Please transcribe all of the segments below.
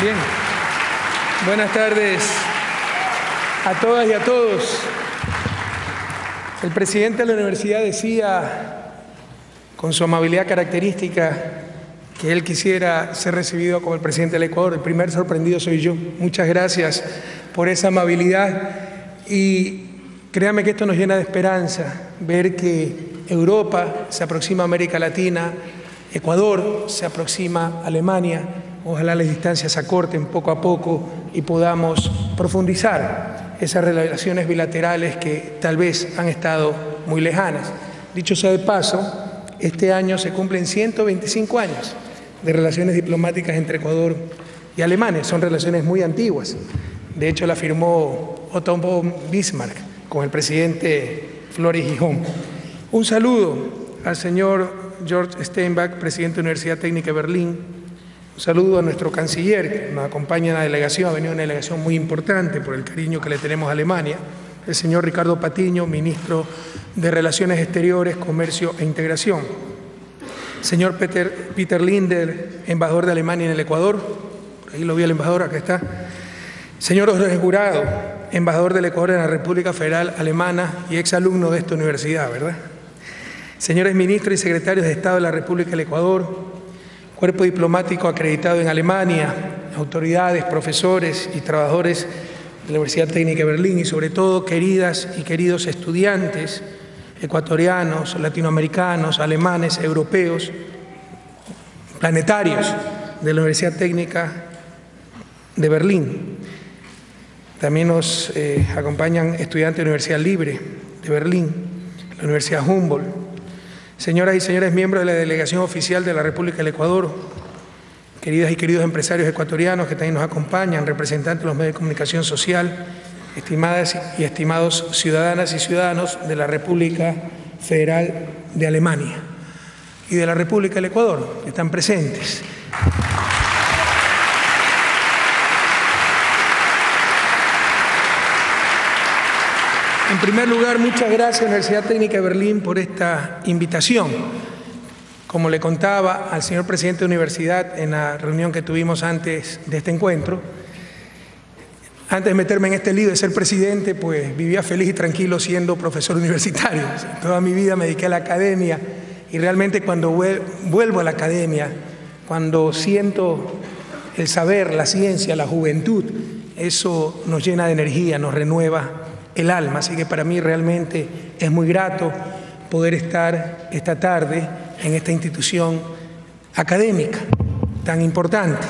Bien. Buenas tardes a todas y a todos. El presidente de la universidad decía, con su amabilidad característica, que él quisiera ser recibido como el presidente del Ecuador. El primer sorprendido soy yo. Muchas gracias por esa amabilidad. Y créame que esto nos llena de esperanza, ver que Europa se aproxima a América Latina, Ecuador se aproxima a Alemania. Ojalá las distancias se acorten poco a poco y podamos profundizar esas relaciones bilaterales que tal vez han estado muy lejanas. Dicho sea de paso, este año se cumplen 125 años de relaciones diplomáticas entre Ecuador y Alemania. Son relaciones muy antiguas. De hecho, la firmó Otto von Bismarck con el presidente Flores Gijón. Un saludo al señor George Steinbach, presidente de la Universidad Técnica de Berlín. Un saludo a nuestro canciller, que nos acompaña en la delegación. Ha venido una delegación muy importante por el cariño que le tenemos a Alemania. El señor Ricardo Patiño, ministro de Relaciones Exteriores, Comercio e Integración. Señor Peter Linder, embajador de Alemania en el Ecuador. Por ahí lo vi el embajador, acá está. Señor Jorge Jurado, embajador del Ecuador en la República Federal Alemana y exalumno de esta universidad, ¿verdad? Señores ministros y secretarios de Estado de la República del Ecuador, cuerpo diplomático acreditado en Alemania, autoridades, profesores y trabajadores de la Universidad Técnica de Berlín y sobre todo queridas y queridos estudiantes ecuatorianos, latinoamericanos, alemanes, europeos, planetarios de la Universidad Técnica de Berlín. También nos acompañan estudiantes de la Universidad Libre de Berlín, la Universidad Humboldt. Señoras y señores miembros de la delegación oficial de la República del Ecuador, queridas y queridos empresarios ecuatorianos que también nos acompañan, representantes de los medios de comunicación social, estimadas y estimados ciudadanas y ciudadanos de la República Federal de Alemania y de la República del Ecuador, que están presentes. En primer lugar, muchas gracias a la Universidad Técnica de Berlín por esta invitación. Como le contaba al señor presidente de la universidad en la reunión que tuvimos antes de este encuentro, antes de meterme en este lío de ser presidente, pues vivía feliz y tranquilo siendo profesor universitario. Toda mi vida me dediqué a la academia y realmente cuando vuelvo a la academia, cuando siento el saber, la ciencia, la juventud, eso nos llena de energía, nos renueva el alma. Así que para mí realmente es muy grato poder estar esta tarde en esta institución académica tan importante.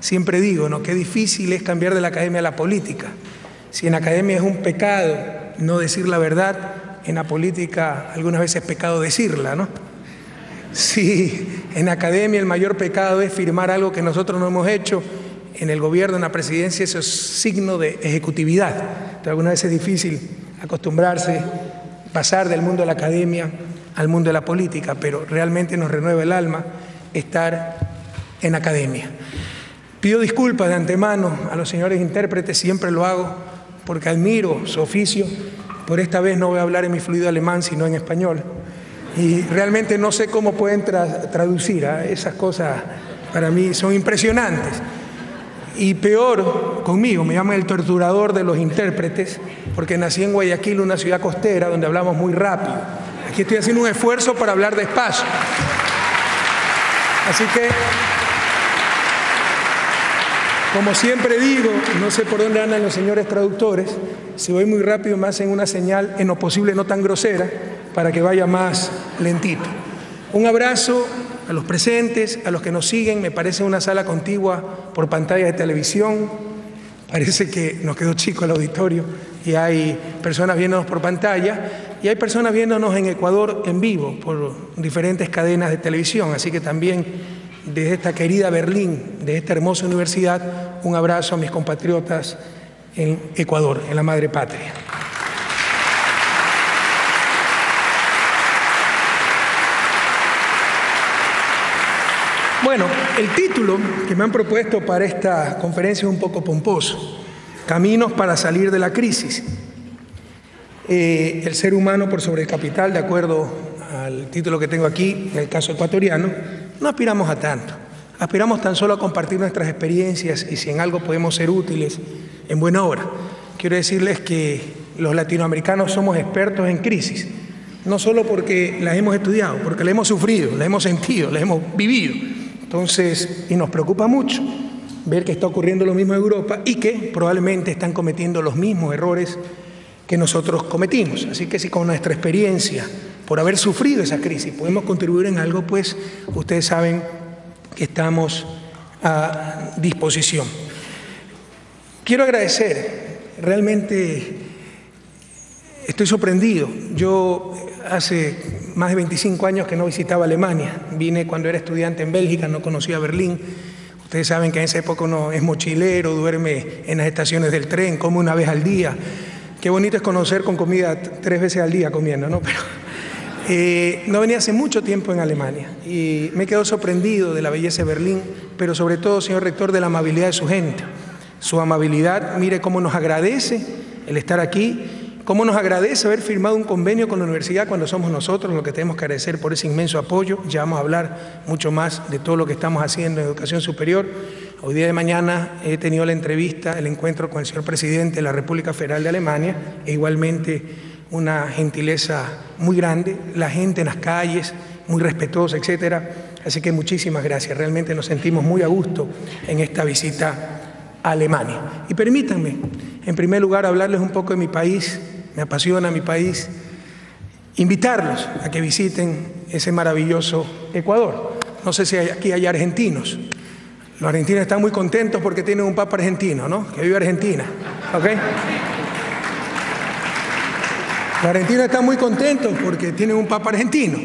Siempre digo, ¿no?, qué difícil es cambiar de la academia a la política. Si en la academia es un pecado no decir la verdad, en la política algunas veces es pecado decirla, ¿no? Si en la academia el mayor pecado es firmar algo que nosotros no hemos hecho, en el gobierno, en la presidencia, eso es signo de ejecutividad. Entonces, algunas veces es difícil acostumbrarse, pasar del mundo de la academia al mundo de la política, pero realmente nos renueva el alma estar en academia. Pido disculpas de antemano a los señores intérpretes, siempre lo hago porque admiro su oficio. Por esta vez no voy a hablar en mi fluido alemán, sino en español. Y realmente no sé cómo pueden traducir, ¿eh? Esas cosas para mí son impresionantes. Y peor conmigo, me llaman el torturador de los intérpretes, porque nací en Guayaquil, una ciudad costera donde hablamos muy rápido. Aquí estoy haciendo un esfuerzo para hablar despacio. Así que, como siempre digo, no sé por dónde andan los señores traductores, si voy muy rápido me hacen una señal, en lo posible no tan grosera, para que vaya más lentito. Un abrazo a los presentes, a los que nos siguen. Me parece una sala contigua por pantalla de televisión. Parece que nos quedó chico el auditorio y hay personas viéndonos por pantalla y hay personas viéndonos en Ecuador en vivo por diferentes cadenas de televisión. Así que también desde esta querida Berlín, de esta hermosa universidad, un abrazo a mis compatriotas en Ecuador, en la madre patria. Bueno, el título que me han propuesto para esta conferencia es un poco pomposo: Caminos para salir de la crisis. El ser humano por sobre el capital, de acuerdo al título que tengo aquí, en el caso ecuatoriano, no aspiramos a tanto. aspiramos tan solo a compartir nuestras experiencias y si en algo podemos ser útiles, en buena hora. Quiero decirles que los latinoamericanos somos expertos en crisis, no solo porque las hemos estudiado, porque las hemos sufrido, las hemos sentido, las hemos vivido. Entonces, y nos preocupa mucho ver que está ocurriendo lo mismo en Europa y que probablemente están cometiendo los mismos errores que nosotros cometimos. Así que si con nuestra experiencia, por haber sufrido esa crisis, podemos contribuir en algo, pues ustedes saben que estamos a disposición. Quiero agradecer, realmente estoy sorprendido. Yo hace más de 25 años que no visitaba Alemania. Vine cuando era estudiante en Bélgica, no conocía Berlín. Ustedes saben que en esa época uno es mochilero, duerme en las estaciones del tren, come una vez al día. Qué bonito es conocer con comida 3 veces al día comiendo, ¿no? Pero no venía hace mucho tiempo en Alemania y me quedo sorprendido de la belleza de Berlín, pero sobre todo, señor rector, de la amabilidad de su gente. Su amabilidad, mire cómo nos agradece el estar aquí, cómo nos agradece haber firmado un convenio con la universidad cuando somos nosotros los que tenemos que agradecer por ese inmenso apoyo. Ya vamos a hablar mucho más de todo lo que estamos haciendo en educación superior. Hoy día de mañana he tenido la entrevista, el encuentro con el señor presidente de la República Federal de Alemania, e igualmente una gentileza muy grande, la gente en las calles, muy respetuosa, etcétera. Así que muchísimas gracias, realmente nos sentimos muy a gusto en esta visita a Alemania. Y permítanme, en primer lugar, hablarles un poco de mi país, me apasiona mi país, invitarlos a que visiten ese maravilloso Ecuador. No sé si aquí hay argentinos. Los argentinos están muy contentos porque tienen un papa argentino, ¿no? Que vive Argentina, ¿ok? Los argentinos están muy contentos porque tienen un papa argentino.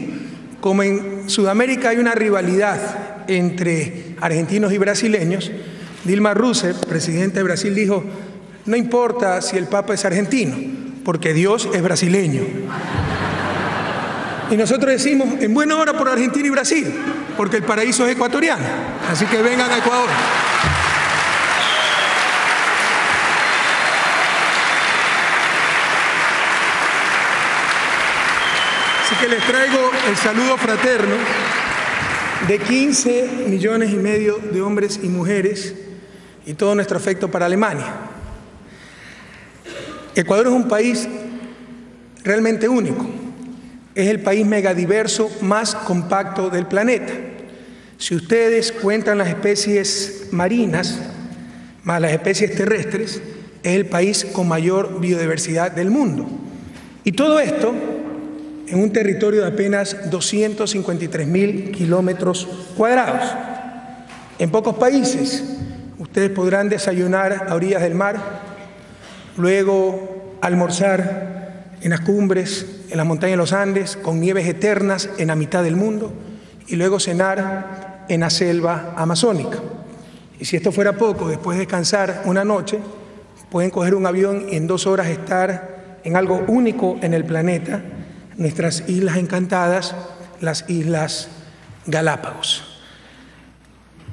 Como en Sudamérica hay una rivalidad entre argentinos y brasileños, Dilma Rousseff, presidenta de Brasil, dijo: no importa si el papa es argentino, porque Dios es brasileño. Y nosotros decimos, en buena hora por Argentina y Brasil, porque el paraíso es ecuatoriano. Así que vengan a Ecuador. Así que les traigo el saludo fraterno de 15,5 millones de hombres y mujeres y todo nuestro afecto para Alemania. Ecuador es un país realmente único. Es el país megadiverso más compacto del planeta. Si ustedes cuentan las especies marinas más las especies terrestres, es el país con mayor biodiversidad del mundo. Y todo esto en un territorio de apenas 253.000 kilómetros cuadrados. En pocos países ustedes podrán desayunar a orillas del mar, luego almorzar en las cumbres, en las montañas de los Andes, con nieves eternas en la mitad del mundo, y luego cenar en la selva amazónica. Y si esto fuera poco, después de descansar una noche, pueden coger un avión y en 2 horas estar en algo único en el planeta, nuestras islas encantadas, las Islas Galápagos.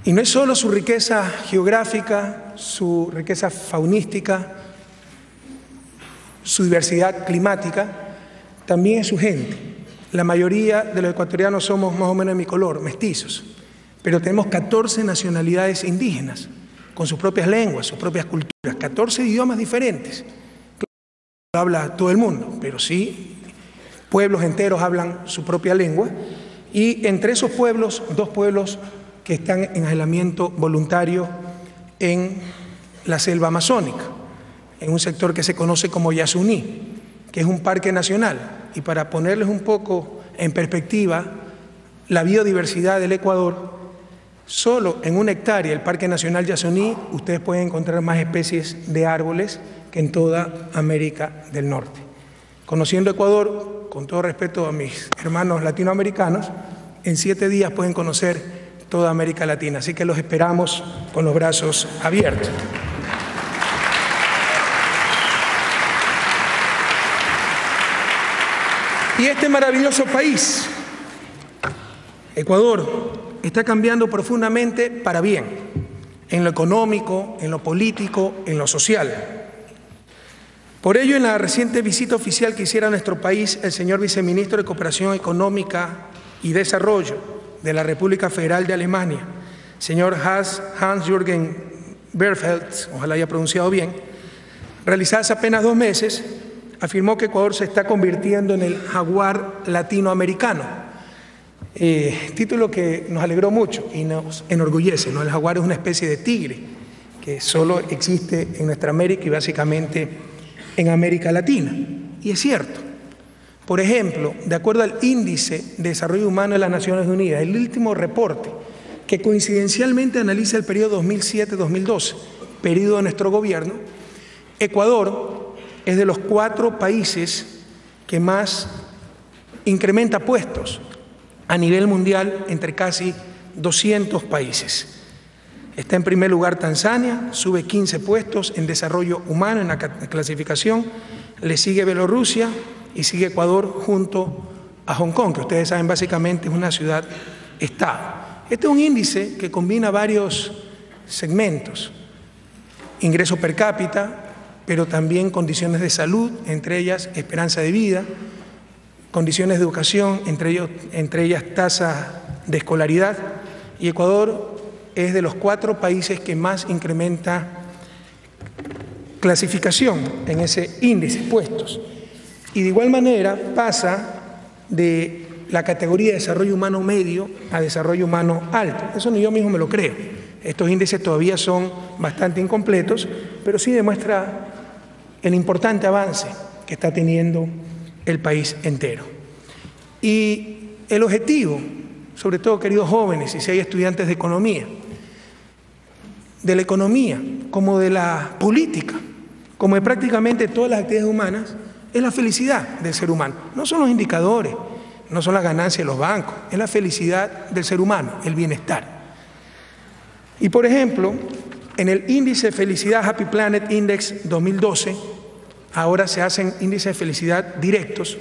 Y no es solo su riqueza geográfica, su riqueza faunística, su diversidad climática, también es su gente. La mayoría de los ecuatorianos somos más o menos de mi color, mestizos, pero tenemos 14 nacionalidades indígenas, con sus propias lenguas, sus propias culturas, 14 idiomas diferentes. No habla todo el mundo, pero sí pueblos enteros hablan su propia lengua, y entre esos pueblos, 2 pueblos que están en aislamiento voluntario en la selva amazónica, en un sector que se conoce como Yasuní, que es un parque nacional. Y para ponerles un poco en perspectiva la biodiversidad del Ecuador, solo en 1 hectárea, el Parque Nacional Yasuní, ustedes pueden encontrar más especies de árboles que en toda América del Norte. Conociendo Ecuador, con todo respeto a mis hermanos latinoamericanos, en 7 días pueden conocer toda América Latina. Así que los esperamos con los brazos abiertos. Y este maravilloso país, Ecuador, está cambiando profundamente para bien, en lo económico, en lo político, en lo social. Por ello, en la reciente visita oficial que hiciera a nuestro país el señor viceministro de Cooperación Económica y Desarrollo de la República Federal de Alemania, señor Hans-Jürgen Bergfeldt, ojalá haya pronunciado bien, realizada hace apenas 2 meses, afirmó que Ecuador se está convirtiendo en el jaguar latinoamericano. Título que nos alegró mucho y nos enorgullece, ¿no? El jaguar es una especie de tigre que solo existe en nuestra América y básicamente en América Latina. Y es cierto. Por ejemplo, de acuerdo al Índice de Desarrollo Humano de las Naciones Unidas, el último reporte que coincidencialmente analiza el periodo 2007-2012, periodo de nuestro gobierno, Ecuador es de los 4 países que más incrementa puestos a nivel mundial entre casi 200 países. Está en primer lugar Tanzania, sube 15 puestos en desarrollo humano en la clasificación, le sigue Bielorrusia y sigue Ecuador junto a Hong Kong, que ustedes saben básicamente es una ciudad-estado. Este es un índice que combina varios segmentos, ingreso per cápita, pero también condiciones de salud, entre ellas esperanza de vida, condiciones de educación, entre ellas tasa de escolaridad, y Ecuador es de los 4 países que más incrementa clasificación en ese índice, puestos. Y de igual manera pasa de la categoría de desarrollo humano medio a desarrollo humano alto. Eso ni yo mismo me lo creo. Estos índices todavía son bastante incompletos, pero sí demuestra el importante avance que está teniendo el país entero. Y el objetivo, sobre todo queridos jóvenes y si hay estudiantes de economía como de la política, como de prácticamente todas las actividades humanas, es la felicidad del ser humano. No son los indicadores, no son las ganancias de los bancos, es la felicidad del ser humano, el bienestar. Y por ejemplo, en el índice de felicidad Happy Planet Index 2012, ahora se hacen índices de felicidad directos,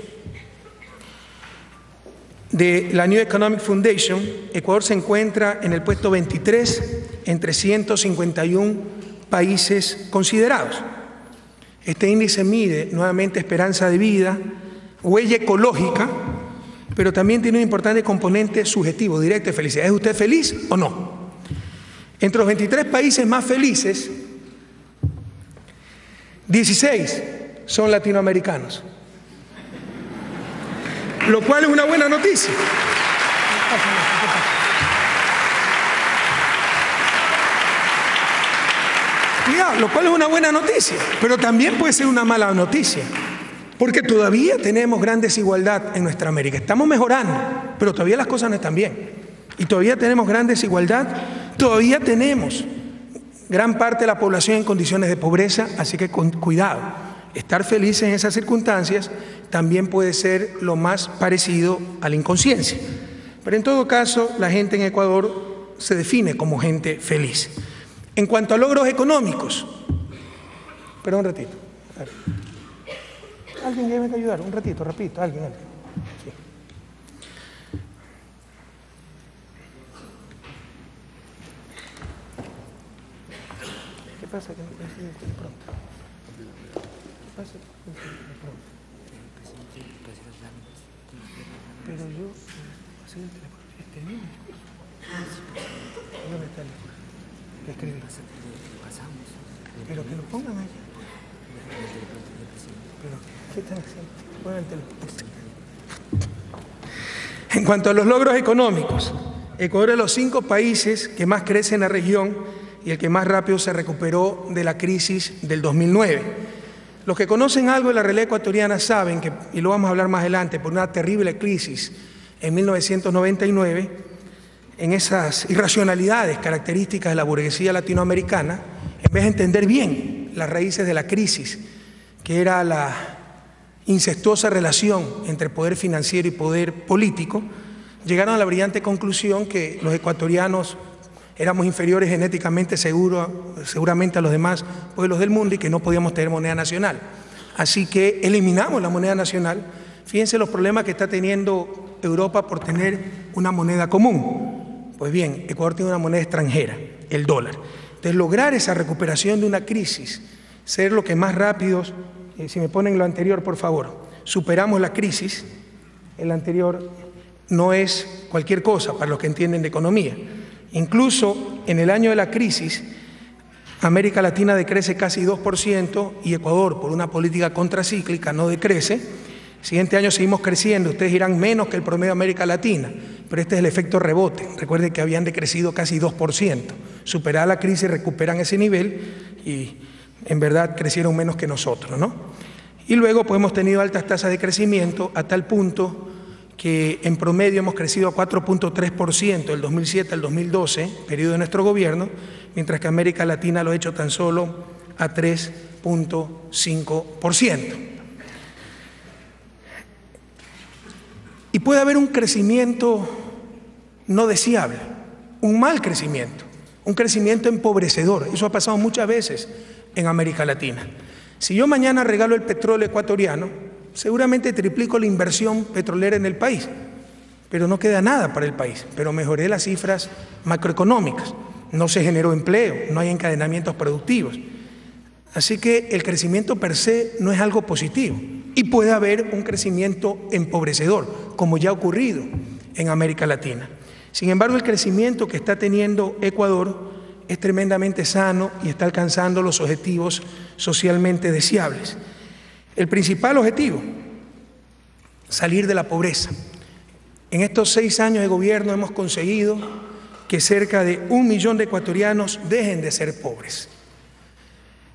de la New Economic Foundation, Ecuador se encuentra en el puesto 23 entre 151 países considerados. Este índice mide nuevamente esperanza de vida, huella ecológica, pero también tiene un importante componente subjetivo, directo de felicidad. ¿Es usted feliz o no? Entre los 23 países más felices, 16 son latinoamericanos, lo cual es una buena noticia. Cuidado, lo cual es una buena noticia, pero también puede ser una mala noticia, porque todavía tenemos gran desigualdad en nuestra América. Estamos mejorando, pero todavía las cosas no están bien. Y todavía tenemos gran desigualdad, todavía tenemos gran parte de la población en condiciones de pobreza, así que cuidado. Estar felices en esas circunstancias también puede ser lo más parecido a la inconsciencia. Pero en todo caso, la gente en Ecuador se define como gente feliz. En cuanto a logros económicos, pero un ratito. ¿Alguien que me pueda ayudar? Un ratito, rapidito, alguien. Sí. ¿Qué pasa que no coincide usted de pronto? ¿Qué pasa que no coincide de pronto? Pero yo, pasé el teléfono, este mismo. ¿Dónde está el teléfono? ¿Qué escribí? Pero que lo pongan allá. Pero, ¿qué están haciendo? Pongan el teléfono. En cuanto a los logros económicos, Ecuador es de los 5 países que más crece en la región y el que más rápido se recuperó de la crisis del 2009. Los que conocen algo de la realidad ecuatoriana saben que, y lo vamos a hablar más adelante, por una terrible crisis en 1999, en esas irracionalidades características de la burguesía latinoamericana, en vez de entender bien las raíces de la crisis, que era la incestuosa relación entre poder financiero y poder político, llegaron a la brillante conclusión que los ecuatorianos éramos inferiores genéticamente seguramente a los demás pueblos del mundo y que no podíamos tener moneda nacional. Así que eliminamos la moneda nacional. Fíjense los problemas que está teniendo Europa por tener una moneda común. Pues bien, Ecuador tiene una moneda extranjera, el dólar. Entonces, lograr esa recuperación de una crisis, ser lo que más rápido, si me ponen lo anterior, por favor, superamos la crisis, el anterior no es cualquier cosa para los que entienden de economía. Incluso en el año de la crisis, América Latina decrece casi 2% y Ecuador, por una política contracíclica, no decrece. El siguiente año seguimos creciendo, ustedes irán menos que el promedio de América Latina, pero este es el efecto rebote. Recuerden que habían decrecido casi 2%. Superada la crisis, recuperan ese nivel y en verdad crecieron menos que nosotros, ¿no? Y luego pues hemos tenido altas tasas de crecimiento a tal punto que en promedio hemos crecido a 4.3% del 2007 al 2012, periodo de nuestro gobierno, mientras que América Latina lo ha hecho tan solo a 3.5%. Y puede haber un crecimiento no deseable, un mal crecimiento, un crecimiento empobrecedor. Eso ha pasado muchas veces en América Latina. Si yo mañana regalo el petróleo ecuatoriano, seguramente triplico la inversión petrolera en el país, pero no queda nada para el país, pero mejoré las cifras macroeconómicas, no se generó empleo, no hay encadenamientos productivos. Así que el crecimiento per se no es algo positivo y puede haber un crecimiento empobrecedor, como ya ha ocurrido en América Latina. Sin embargo, el crecimiento que está teniendo Ecuador es tremendamente sano y está alcanzando los objetivos socialmente deseables. El principal objetivo, salir de la pobreza. En estos 6 años de gobierno hemos conseguido que cerca de 1 millón de ecuatorianos dejen de ser pobres.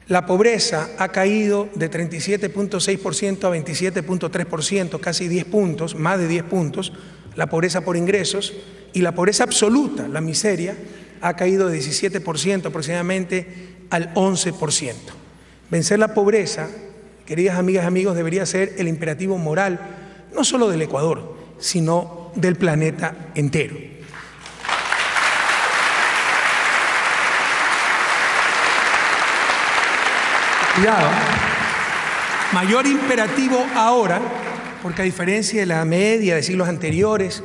La pobreza ha caído de 37.6% a 27.3%, casi 10 puntos, más de 10 puntos, la pobreza por ingresos, y la pobreza absoluta, la miseria, ha caído de 17% aproximadamente al 11%. Vencer la pobreza, queridas amigas y amigos, debería ser el imperativo moral, no solo del Ecuador, sino del planeta entero. Cuidado, mayor imperativo ahora, porque a diferencia de la media de siglos anteriores,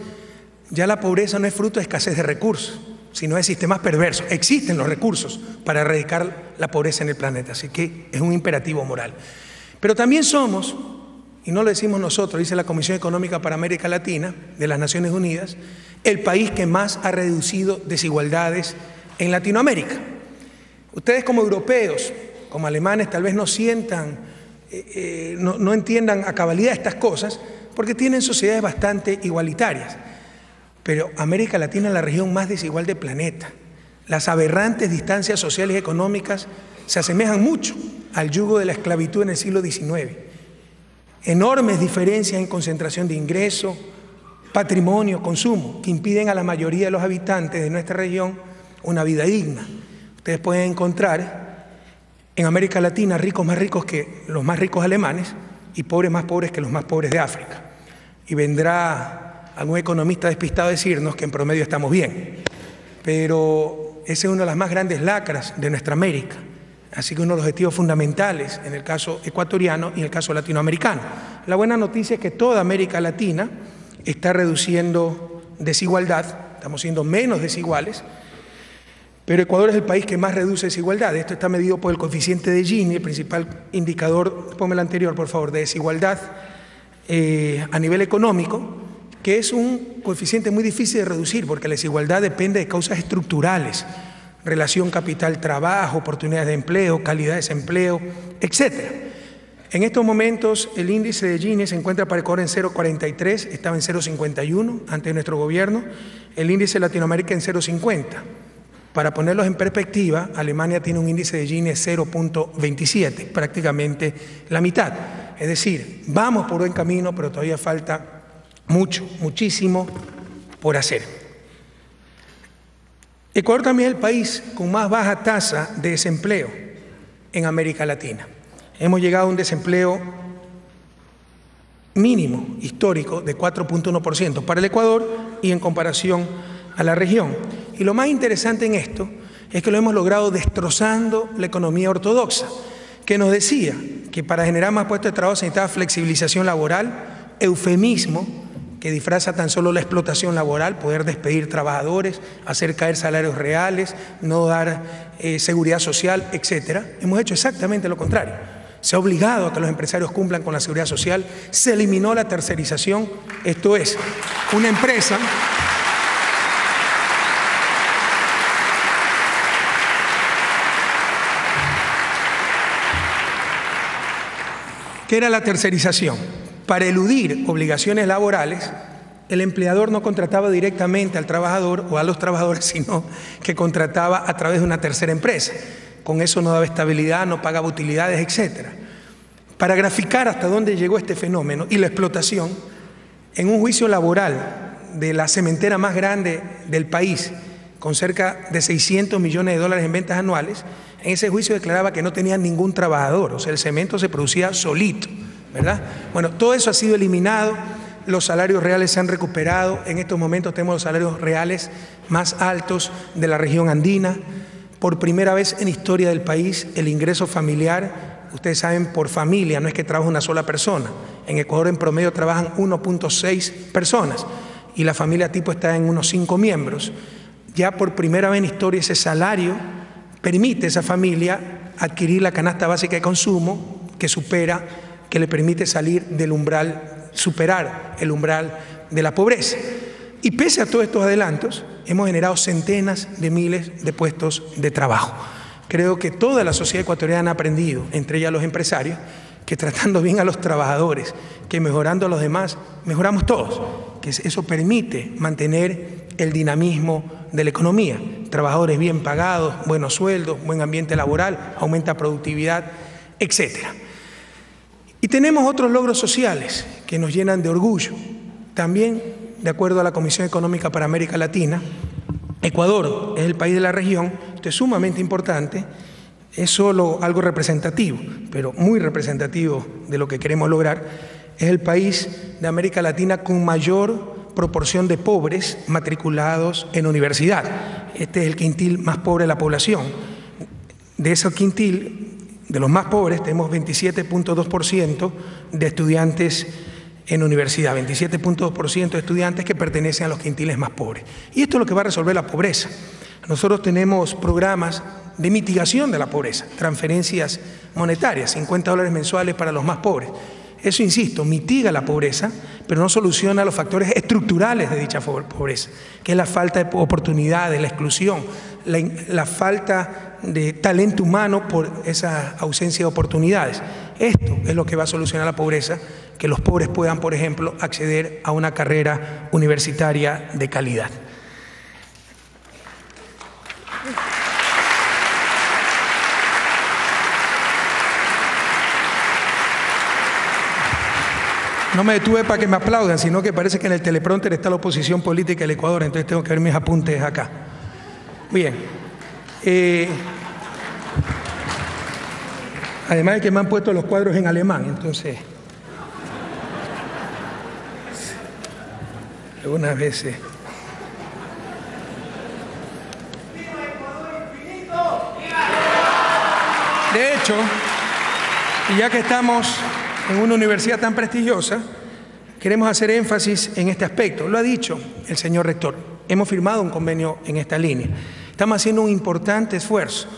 ya la pobreza no es fruto de escasez de recursos, sino de sistemas perversos. Existen los recursos para erradicar la pobreza en el planeta, así que es un imperativo moral. Pero también somos, y no lo decimos nosotros, dice la Comisión Económica para América Latina de las Naciones Unidas, el país que más ha reducido desigualdades en Latinoamérica. Ustedes como europeos, como alemanes, tal vez no sientan, no entiendan a cabalidad estas cosas, porque tienen sociedades bastante igualitarias. Pero América Latina es la región más desigual del planeta. Las aberrantes distancias sociales y económicas se asemejan mucho al yugo de la esclavitud en el siglo XIX. Enormes diferencias en concentración de ingresos, patrimonio, consumo, que impiden a la mayoría de los habitantes de nuestra región una vida digna. Ustedes pueden encontrar en América Latina ricos más ricos que los más ricos alemanes y pobres más pobres que los más pobres de África. Y vendrá algún economista despistado a decirnos que en promedio estamos bien. Pero ese es una de las más grandes lacras de nuestra América. Así que uno de los objetivos fundamentales en el caso ecuatoriano y en el caso latinoamericano. La buena noticia es que toda América Latina está reduciendo desigualdad, estamos siendo menos desiguales, pero Ecuador es el país que más reduce desigualdad. Esto está medido por el coeficiente de Gini, el principal indicador, ponme el anterior por favor, de desigualdad a nivel económico, que es un coeficiente muy difícil de reducir porque la desigualdad depende de causas estructurales, relación capital-trabajo, oportunidades de empleo, calidad de desempleo, etc. En estos momentos el índice de Gini se encuentra para Ecuador en 0,43, estaba en 0,51 antes de nuestro gobierno, el índice de Latinoamérica en 0,50. Para ponerlos en perspectiva, Alemania tiene un índice de Gini de 0,27, prácticamente la mitad. Es decir, vamos por buen camino, pero todavía falta muchísimo por hacer. Ecuador también es el país con más baja tasa de desempleo en América Latina. Hemos llegado a un desempleo mínimo histórico de 4.1% para el Ecuador y en comparación a la región. Y lo más interesante en esto es que lo hemos logrado destrozando la economía ortodoxa, que nos decía que para generar más puestos de trabajo se necesitaba flexibilización laboral, eufemismo, que disfraza tan solo la explotación laboral, poder despedir trabajadores, hacer caer salarios reales, no dar seguridad social, etc. Hemos hecho exactamente lo contrario. Se ha obligado a que los empresarios cumplan con la seguridad social, se eliminó la tercerización, esto es, una empresa ¿Qué era la tercerización? Para eludir obligaciones laborales, el empleador no contrataba directamente al trabajador o a los trabajadores, sino que contrataba a través de una tercera empresa. Con eso no daba estabilidad, no pagaba utilidades, etc. Para graficar hasta dónde llegó este fenómeno y la explotación, en un juicio laboral de la cementera más grande del país, con cerca de 600 millones de dólares en ventas anuales, en ese juicio declaraba que no tenía ningún trabajador, o sea, el cemento se producía solito, ¿verdad? Bueno, todo eso ha sido eliminado, los salarios reales se han recuperado, en estos momentos tenemos los salarios reales más altos de la región andina, por primera vez en historia del país el ingreso familiar, ustedes saben, por familia, no es que trabaja una sola persona, en Ecuador en promedio trabajan 1.6 personas y la familia tipo está en unos 5 miembros. Ya por primera vez en historia ese salario permite a esa familia adquirir la canasta básica de consumo que le permite salir del umbral, superar el umbral de la pobreza. Y pese a todos estos adelantos, hemos generado centenas de miles de puestos de trabajo. Creo que toda la sociedad ecuatoriana ha aprendido, entre ellas los empresarios, que tratando bien a los trabajadores, que mejorando a los demás, mejoramos todos, que eso permite mantener el dinamismo de la economía. Trabajadores bien pagados, buenos sueldos, buen ambiente laboral, aumenta productividad, etc. Y tenemos otros logros sociales que nos llenan de orgullo. También, de acuerdo a la Comisión Económica para América Latina, Ecuador es el país de la región, esto es sumamente importante, es solo algo representativo, pero muy representativo de lo que queremos lograr, es el país de América Latina con mayor proporción de pobres matriculados en universidad. Este es el quintil más pobre de la población. De ese quintil, de los más pobres, tenemos 27.2% de estudiantes en universidad, 27.2% de estudiantes que pertenecen a los quintiles más pobres. Y esto es lo que va a resolver la pobreza. Nosotros tenemos programas de mitigación de la pobreza, transferencias monetarias, $50 mensuales para los más pobres. Eso, insisto, mitiga la pobreza, pero no soluciona los factores estructurales de dicha pobreza, que es la falta de oportunidades, la exclusión, la falta de talento humano por esa ausencia de oportunidades. Esto es lo que va a solucionar la pobreza, que los pobres puedan, por ejemplo, acceder a una carrera universitaria de calidad. No me detuve para que me aplaudan, sino que parece que en el teleprompter está la oposición política del Ecuador, entonces tengo que ver mis apuntes acá. Bien. Además de que me han puesto los cuadros en alemán, entonces... Algunas veces... De hecho, y ya que estamos en una universidad tan prestigiosa, queremos hacer énfasis en este aspecto. Lo ha dicho el señor rector, hemos firmado un convenio en esta línea. Estamos haciendo un importante esfuerzo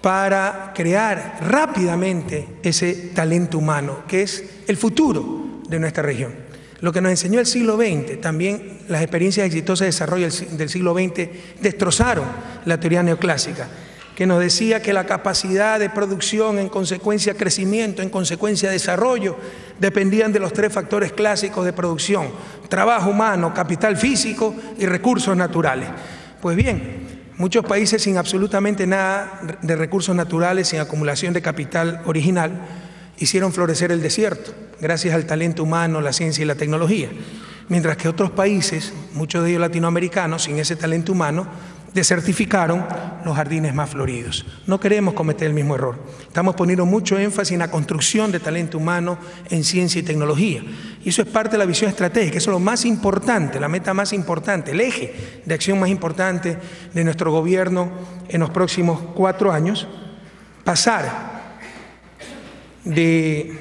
para crear rápidamente ese talento humano, que es el futuro de nuestra región. Lo que nos enseñó el siglo XX, también las experiencias exitosas de desarrollo del siglo XX destrozaron la teoría neoclásica, que nos decía que la capacidad de producción, en consecuencia crecimiento, en consecuencia desarrollo, dependían de los 3 factores clásicos de producción: trabajo humano, capital físico y recursos naturales. Pues bien, muchos países sin absolutamente nada de recursos naturales, sin acumulación de capital original, hicieron florecer el desierto, gracias al talento humano, la ciencia y la tecnología. Mientras que otros países, muchos de ellos latinoamericanos, sin ese talento humano, desertificaron los jardines más floridos. No queremos cometer el mismo error. Estamos poniendo mucho énfasis en la construcción de talento humano en ciencia y tecnología. Y eso es parte de la visión estratégica, eso es lo más importante, la meta más importante, el eje de acción más importante de nuestro gobierno en los próximos 4 años, pasar de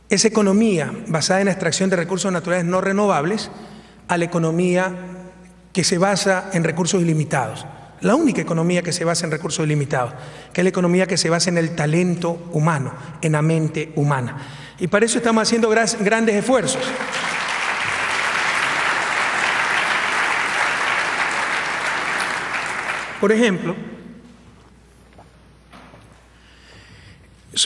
esa economía basada en la extracción de recursos naturales no renovables a la economía que se basa en recursos ilimitados. La única economía que se basa en recursos ilimitados, que es la economía que se basa en el talento humano, en la mente humana. Y para eso estamos haciendo grandes esfuerzos. Por ejemplo,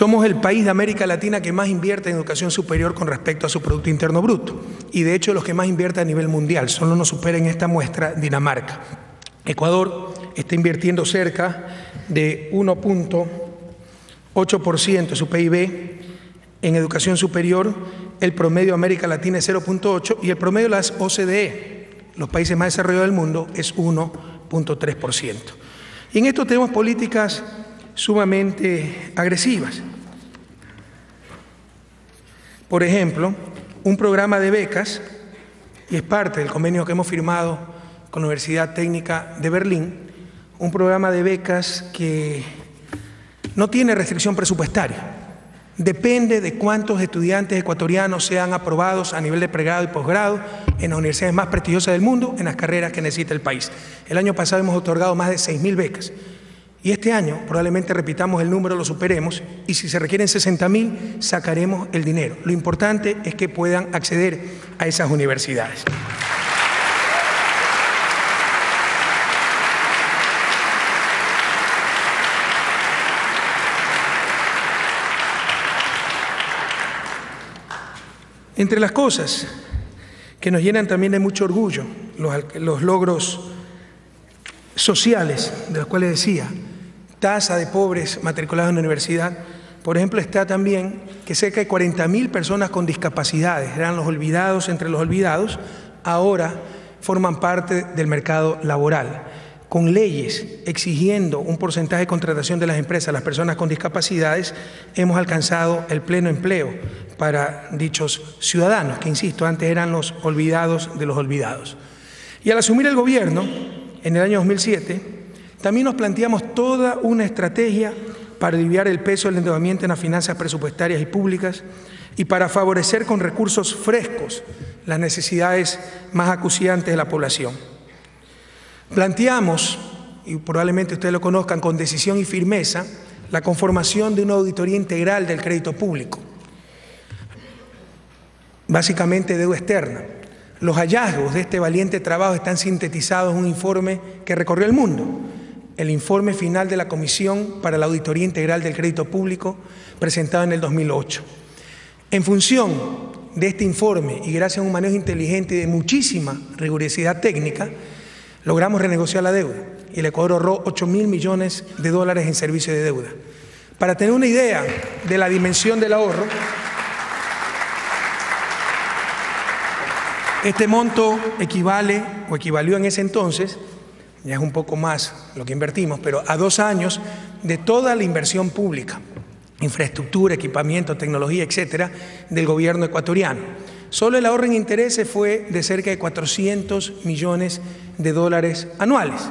Somos el país de América Latina que más invierte en educación superior con respecto a su Producto Interno Bruto. Y de hecho los que más invierten a nivel mundial. Solo nos supera en esta muestra Dinamarca. Ecuador está invirtiendo cerca de 1.8% de su PIB en educación superior. El promedio de América Latina es 0.8% y el promedio de las OCDE, los países más desarrollados del mundo, es 1.3%. Y en esto tenemos políticas sumamente agresivas. Por ejemplo, un programa de becas, y es parte del convenio que hemos firmado con la Universidad Técnica de Berlín, un programa de becas que no tiene restricción presupuestaria. Depende de cuántos estudiantes ecuatorianos sean aprobados a nivel de pregrado y posgrado en las universidades más prestigiosas del mundo, en las carreras que necesita el país. El año pasado hemos otorgado más de 6.000 becas. Y este año probablemente repitamos el número, lo superemos, y si se requieren 60.000, sacaremos el dinero. Lo importante es que puedan acceder a esas universidades. Entre las cosas que nos llenan también de mucho orgullo, los logros sociales, de los cuales decía, tasa de pobres matriculados en la universidad, por ejemplo, está también que cerca de 40.000 personas con discapacidades, eran los olvidados entre los olvidados, ahora forman parte del mercado laboral, con leyes exigiendo un porcentaje de contratación de las empresas a las personas con discapacidades. Hemos alcanzado el pleno empleo para dichos ciudadanos, que insisto, antes eran los olvidados de los olvidados. Y al asumir el gobierno, en el año 2007, también nos planteamos toda una estrategia para aliviar el peso del endeudamiento en las finanzas presupuestarias y públicas y para favorecer con recursos frescos las necesidades más acuciantes de la población. Planteamos, y probablemente ustedes lo conozcan con decisión y firmeza, la conformación de una auditoría integral del crédito público, básicamente deuda externa. Los hallazgos de este valiente trabajo están sintetizados en un informe que recorrió el mundo, el informe final de la Comisión para la Auditoría Integral del Crédito Público, presentado en el 2008. En función de este informe y gracias a un manejo inteligente y de muchísima rigurosidad técnica, logramos renegociar la deuda y el Ecuador ahorró $8.000 millones en servicio de deuda. Para tener una idea de la dimensión del ahorro, este monto equivalió en ese entonces, ya es un poco más lo que invertimos, pero a 2 años de toda la inversión pública, infraestructura, equipamiento, tecnología, etcétera, del gobierno ecuatoriano. Solo el ahorro en intereses fue de cerca de $400 millones anuales.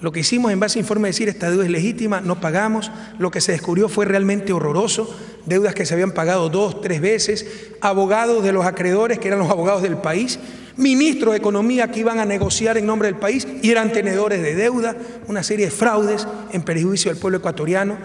Lo que hicimos en base a informe es decir, esta deuda es legítima, no pagamos. Lo que se descubrió fue realmente horroroso, deudas que se habían pagado 2, 3 veces, abogados de los acreedores, que eran los abogados del país, ministros de Economía que iban a negociar en nombre del país y eran tenedores de deuda, una serie de fraudes en perjuicio del pueblo ecuatoriano,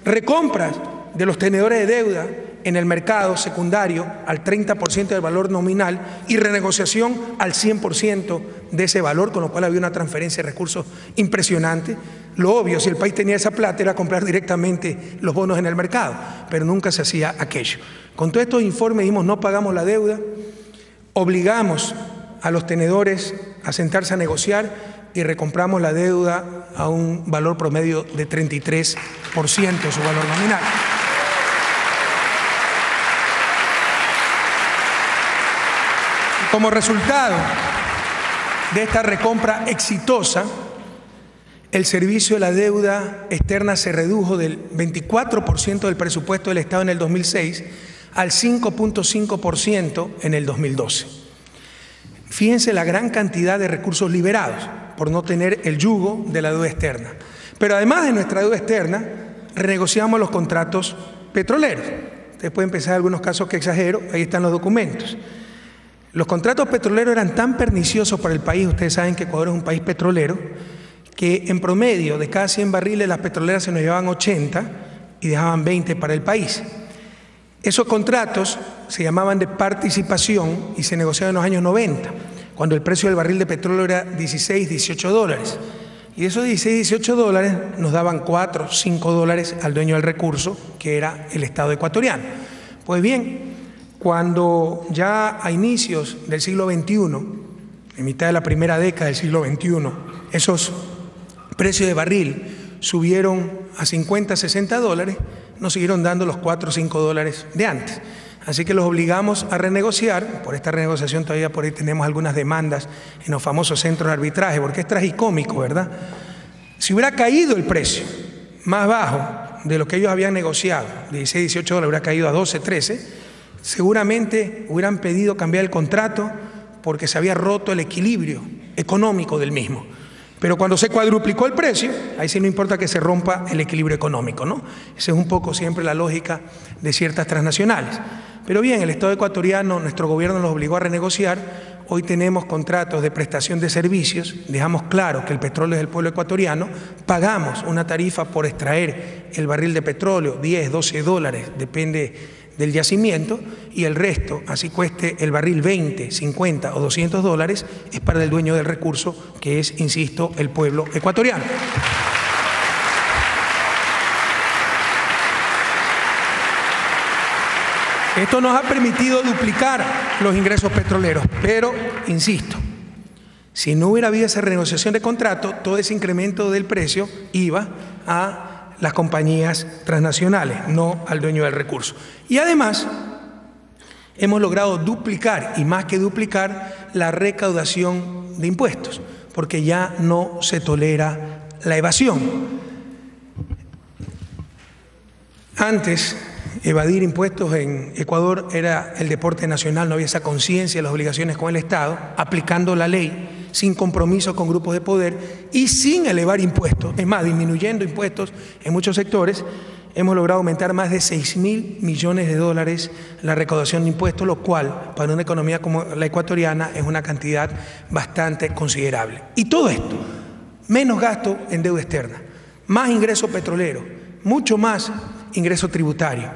recompras de los tenedores de deuda en el mercado secundario al 30% del valor nominal y renegociación al 100% de ese valor, con lo cual había una transferencia de recursos impresionante. Lo obvio, si el país tenía esa plata, era comprar directamente los bonos en el mercado, pero nunca se hacía aquello. Con todos estos informes dijimos, no pagamos la deuda, obligamos a los tenedores a sentarse a negociar y recompramos la deuda a un valor promedio de 33% de su valor nominal. Como resultado de esta recompra exitosa, el servicio de la deuda externa se redujo del 24% del presupuesto del Estado en el 2006 al 5.5% en el 2012. Fíjense la gran cantidad de recursos liberados por no tener el yugo de la deuda externa. Pero además de nuestra deuda externa, renegociamos los contratos petroleros. Ustedes pueden pensar en algunos casos que exagero, ahí están los documentos. Los contratos petroleros eran tan perniciosos para el país, ustedes saben que Ecuador es un país petrolero, que en promedio de cada 100 barriles las petroleras se nos llevaban 80 y dejaban 20 para el país. Esos contratos se llamaban de participación y se negociaban en los años 90, cuando el precio del barril de petróleo era $16, $18. Y esos 16, 18 dólares nos daban 4, 5 dólares al dueño del recurso, que era el Estado ecuatoriano. Pues bien, cuando ya a inicios del siglo XXI, en mitad de la primera década del siglo XXI, esos precios de barril subieron a 50, 60 dólares, nos siguieron dando los 4 o 5 dólares de antes. Así que los obligamos a renegociar. Por esta renegociación todavía por ahí tenemos algunas demandas en los famosos centros de arbitraje, porque es tragicómico, ¿verdad? Si hubiera caído el precio más bajo de lo que ellos habían negociado, 16, 18 dólares, hubiera caído a 12, 13, seguramente hubieran pedido cambiar el contrato porque se había roto el equilibrio económico del mismo. Pero cuando se cuadruplicó el precio, ahí sí no importa que se rompa el equilibrio económico, ¿no? Esa es un poco siempre la lógica de ciertas transnacionales. Pero bien, el Estado ecuatoriano, nuestro gobierno nos obligó a renegociar. Hoy tenemos contratos de prestación de servicios, dejamos claro que el petróleo es del pueblo ecuatoriano, pagamos una tarifa por extraer el barril de petróleo, 10, 12 dólares, depende del yacimiento, y el resto, así cueste el barril 20, 50 o 200 dólares, es para el dueño del recurso, que es, insisto, el pueblo ecuatoriano. Esto nos ha permitido duplicar los ingresos petroleros, pero, insisto, si no hubiera habido esa renegociación de contrato, todo ese incremento del precio iba a las compañías transnacionales, no al dueño del recurso. Y además, hemos logrado duplicar, y más que duplicar, la recaudación de impuestos, porque ya no se tolera la evasión. Antes, evadir impuestos en Ecuador era el deporte nacional, no había esa conciencia de las obligaciones con el Estado, aplicando la ley, sin compromiso con grupos de poder y sin elevar impuestos. Es más, disminuyendo impuestos en muchos sectores, hemos logrado aumentar más de 6.000 millones de dólares la recaudación de impuestos, lo cual, para una economía como la ecuatoriana, es una cantidad bastante considerable. Y todo esto, menos gasto en deuda externa, más ingreso petrolero, mucho más ingreso tributario,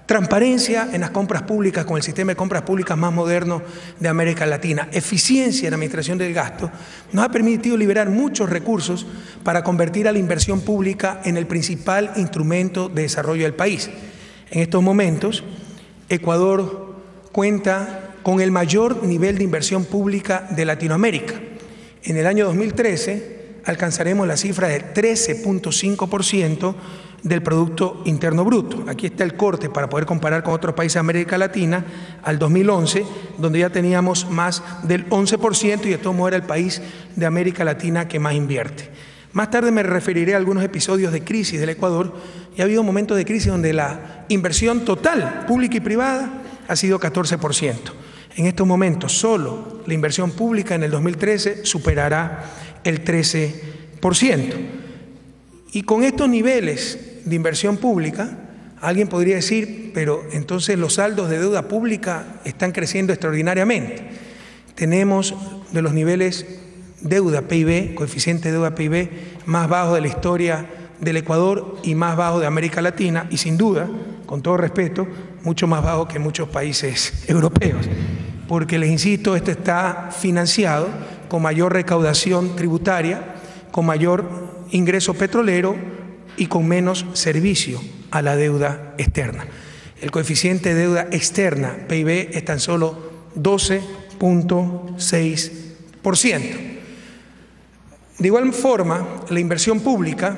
transparencia en las compras públicas con el sistema de compras públicas más moderno de América Latina, eficiencia en la administración del gasto, nos ha permitido liberar muchos recursos para convertir a la inversión pública en el principal instrumento de desarrollo del país. En estos momentos, Ecuador cuenta con el mayor nivel de inversión pública de Latinoamérica. En el año 2013 alcanzaremos la cifra del 13.5% del Producto Interno Bruto. Aquí está el corte para poder comparar con otros países de América Latina al 2011, donde ya teníamos más del 11% y de todos modos era el país de América Latina que más invierte. Más tarde me referiré a algunos episodios de crisis del Ecuador y ha habido momentos de crisis donde la inversión total, pública y privada, ha sido 14%. En estos momentos solo la inversión pública en el 2013 superará el 13%. Y con estos niveles de inversión pública, alguien podría decir, pero entonces los saldos de deuda pública están creciendo extraordinariamente. Tenemos de los niveles deuda PIB, coeficiente de deuda PIB, más bajo de la historia del Ecuador y más bajo de América Latina, y sin duda, con todo respeto, mucho más bajo que muchos países europeos. Porque les insisto, esto está financiado con mayor recaudación tributaria, con mayor ingreso petrolero y con menos servicio a la deuda externa. El coeficiente de deuda externa, PIB, es tan solo 12.6%. De igual forma, la inversión pública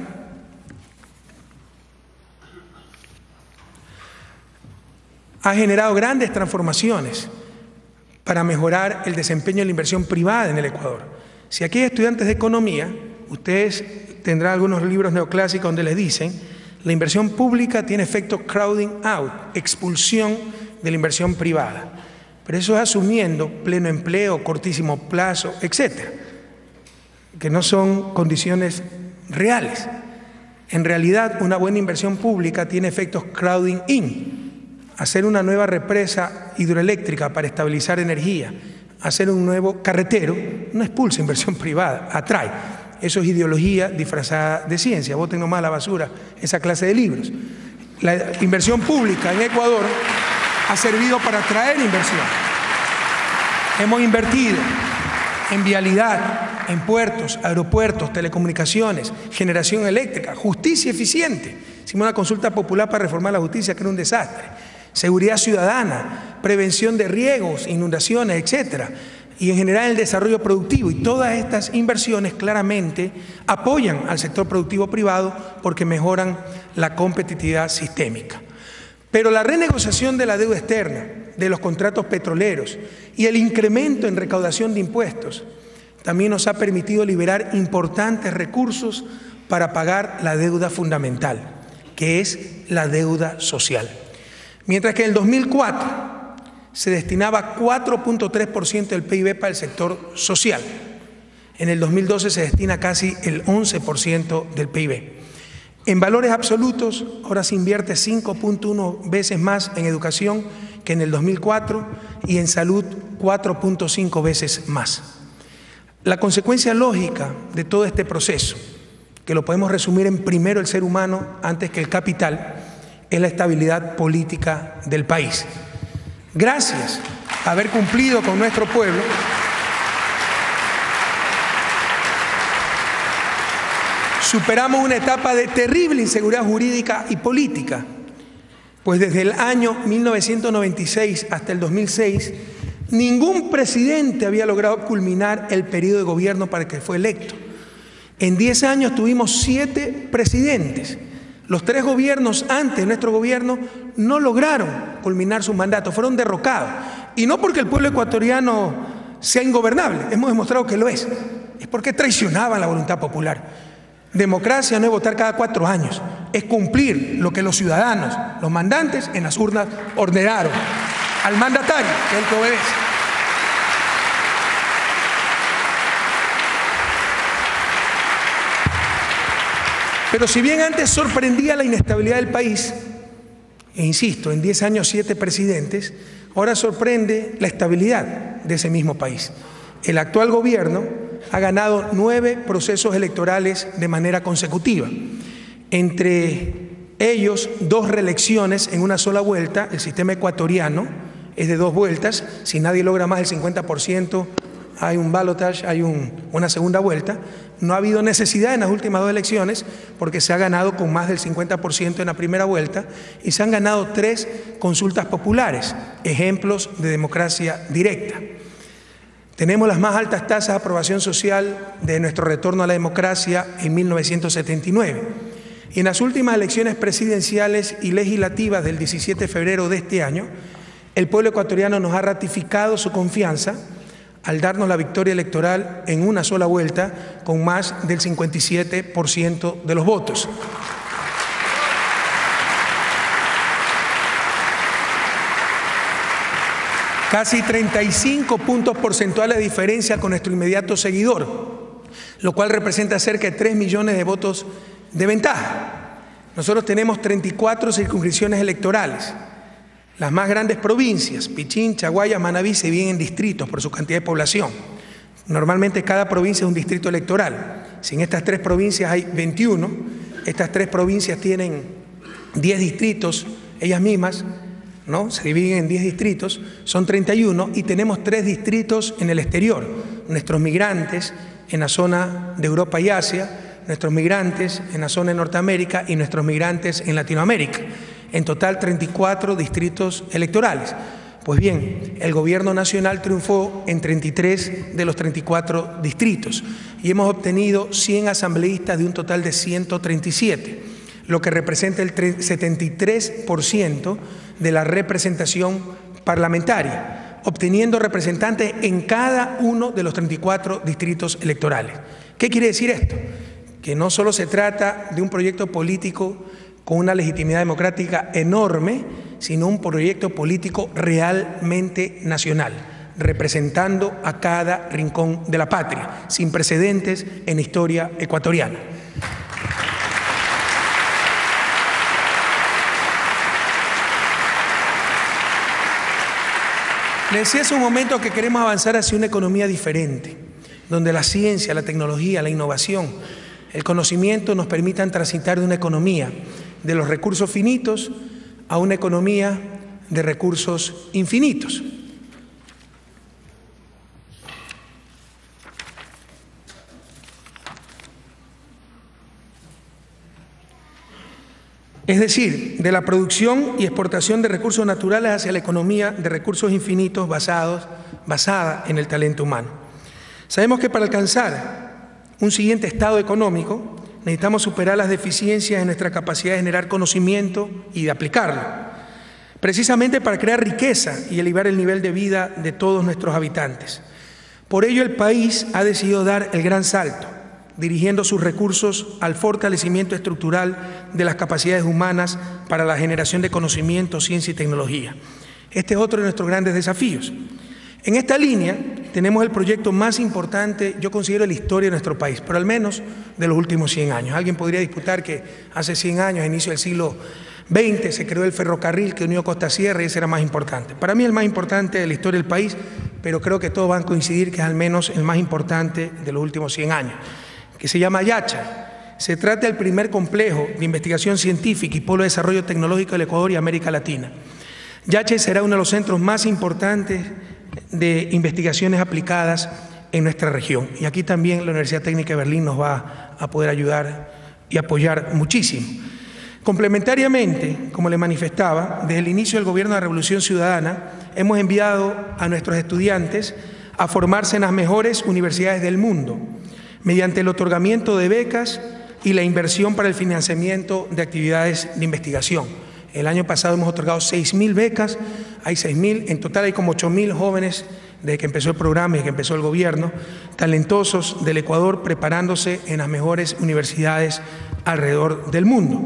ha generado grandes transformaciones para mejorar el desempeño de la inversión privada en el Ecuador. Si aquí hay estudiantes de economía, ustedes tendrán algunos libros neoclásicos donde les dicen la inversión pública tiene efecto crowding out, expulsión de la inversión privada. Pero eso es asumiendo pleno empleo, cortísimo plazo, etcétera, que no son condiciones reales. En realidad, una buena inversión pública tiene efectos crowding in. Hacer una nueva represa hidroeléctrica para estabilizar energía, hacer un nuevo carretero, no expulsa inversión privada, atrae. Eso es ideología disfrazada de ciencia. Boten nomás a la basura esa clase de libros. La inversión pública en Ecuador ha servido para atraer inversión. Hemos invertido en vialidad, en puertos, aeropuertos, telecomunicaciones, generación eléctrica, justicia eficiente. Hicimos una consulta popular para reformar la justicia, que era un desastre. Seguridad ciudadana, prevención de riegos, inundaciones, etcétera. Y en general el desarrollo productivo. Y todas estas inversiones claramente apoyan al sector productivo privado porque mejoran la competitividad sistémica. Pero la renegociación de la deuda externa, de los contratos petroleros y el incremento en recaudación de impuestos también nos ha permitido liberar importantes recursos para pagar la deuda fundamental, que es la deuda social. Mientras que en el 2004 se destinaba 4.3% del PIB para el sector social, en el 2012 se destina casi el 11% del PIB. En valores absolutos, ahora se invierte 5.1 veces más en educación que en el 2004 y en salud 4.5 veces más. La consecuencia lógica de todo este proceso, que lo podemos resumir en primero el ser humano antes que el capital, es la estabilidad política del país. Gracias a haber cumplido con nuestro pueblo, superamos una etapa de terrible inseguridad jurídica y política, pues desde el año 1996 hasta el 2006, ningún presidente había logrado culminar el periodo de gobierno para el que fue electo. En 10 años tuvimos 7 presidentes. Los 3 gobiernos antes de nuestro gobierno no lograron culminar sus mandatos, fueron derrocados. Y no porque el pueblo ecuatoriano sea ingobernable, hemos demostrado que lo es porque traicionaban la voluntad popular. Democracia no es votar cada 4 años, es cumplir lo que los ciudadanos, los mandantes en las urnas ordenaron al mandatario, que es el que obedece. Pero si bien antes sorprendía la inestabilidad del país, e insisto, en 10 años 7 presidentes, ahora sorprende la estabilidad de ese mismo país. El actual gobierno ha ganado 9 procesos electorales de manera consecutiva. Entre ellos, 2 reelecciones en una sola vuelta. El sistema ecuatoriano es de 2 vueltas. Si nadie logra más del 50%, hay un balotage, hay una segunda vuelta. No ha habido necesidad en las últimas 2 elecciones porque se ha ganado con más del 50% en la primera vuelta y se han ganado 3 consultas populares, ejemplos de democracia directa. Tenemos las más altas tasas de aprobación social de nuestro retorno a la democracia en 1979. Y en las últimas elecciones presidenciales y legislativas del 17 de febrero de este año, el pueblo ecuatoriano nos ha ratificado su confianza al darnos la victoria electoral en una sola vuelta con más del 57% de los votos. Casi 35 puntos porcentuales de diferencia con nuestro inmediato seguidor, lo cual representa cerca de 3 millones de votos de ventaja. Nosotros tenemos 34 circunscripciones electorales. Las más grandes provincias, Pichincha, Guayas, Manabí, se dividen en distritos por su cantidad de población. Normalmente cada provincia es un distrito electoral. Si en estas 3 provincias hay 21, estas 3 provincias tienen 10 distritos, ellas mismas, ¿no? Se dividen en 10 distritos, son 31 y tenemos 3 distritos en el exterior. Nuestros migrantes en la zona de Europa y Asia, nuestros migrantes en la zona de Norteamérica y nuestros migrantes en Latinoamérica. En total 34 distritos electorales. Pues bien, el gobierno nacional triunfó en 33 de los 34 distritos y hemos obtenido 100 asambleístas de un total de 137, lo que representa el 73% de la representación parlamentaria, obteniendo representantes en cada uno de los 34 distritos electorales. ¿Qué quiere decir esto? Que no solo se trata de un proyecto político con una legitimidad democrática enorme, sino un proyecto político realmente nacional, representando a cada rincón de la patria, sin precedentes en la historia ecuatoriana. Les decía hace un momento que queremos avanzar hacia una economía diferente, donde la ciencia, la tecnología, la innovación, el conocimiento nos permitan transitar de una economía de los recursos finitos a una economía de recursos infinitos. es decir, de la producción y exportación de recursos naturales hacia la economía de recursos infinitos basada en el talento humano. Sabemos que para alcanzar un siguiente estado económico necesitamos superar las deficiencias en nuestra capacidad de generar conocimiento y de aplicarlo, precisamente para crear riqueza y elevar el nivel de vida de todos nuestros habitantes. Por ello, el país ha decidido dar el gran salto, dirigiendo sus recursos al fortalecimiento estructural de las capacidades humanas para la generación de conocimiento, ciencia y tecnología. Este es otro de nuestros grandes desafíos. En esta línea tenemos el proyecto más importante, yo considero, de la historia de nuestro país, pero al menos de los últimos 100 años. Alguien podría disputar que hace 100 años, a inicio del siglo XX, se creó el ferrocarril que unió Costa Sierra y ese era más importante. Para mí el más importante de la historia del país, pero creo que todos van a coincidir que es al menos el más importante de los últimos 100 años, que se llama Yacha. Se trata del primer complejo de investigación científica y polo de desarrollo tecnológico del Ecuador y América Latina. Yacha será uno de los centros más importantes de investigaciones aplicadas en nuestra región. Y aquí también la Universidad Técnica de Berlín nos va a poder ayudar y apoyar muchísimo. Complementariamente, como le manifestaba, desde el inicio del gobierno de la Revolución Ciudadana, hemos enviado a nuestros estudiantes a formarse en las mejores universidades del mundo, mediante el otorgamiento de becas y la inversión para el financiamiento de actividades de investigación. El año pasado hemos otorgado 6.000 becas, hay 6.000, en total hay como 8.000 jóvenes desde que empezó el programa y que empezó el gobierno, talentosos del Ecuador preparándose en las mejores universidades alrededor del mundo.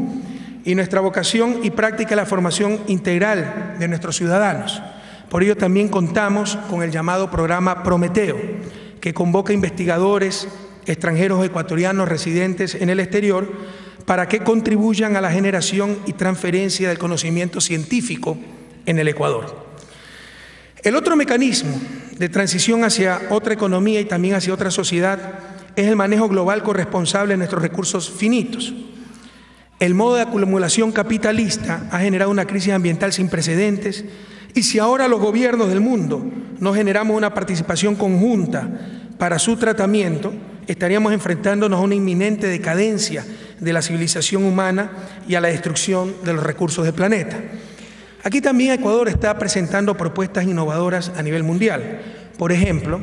Y nuestra vocación y práctica es la formación integral de nuestros ciudadanos. Por ello también contamos con el llamado programa Prometeo, que convoca investigadores extranjeros o ecuatorianos residentes en el exterior para que contribuyan a la generación y transferencia del conocimiento científico en el Ecuador. El otro mecanismo de transición hacia otra economía y también hacia otra sociedad es el manejo global corresponsable de nuestros recursos finitos. El modo de acumulación capitalista ha generado una crisis ambiental sin precedentes y si ahora los gobiernos del mundo no generamos una participación conjunta para su tratamiento, estaríamos enfrentándonos a una inminente decadencia de la civilización humana y a la destrucción de los recursos del planeta. Aquí también Ecuador está presentando propuestas innovadoras a nivel mundial. Por ejemplo,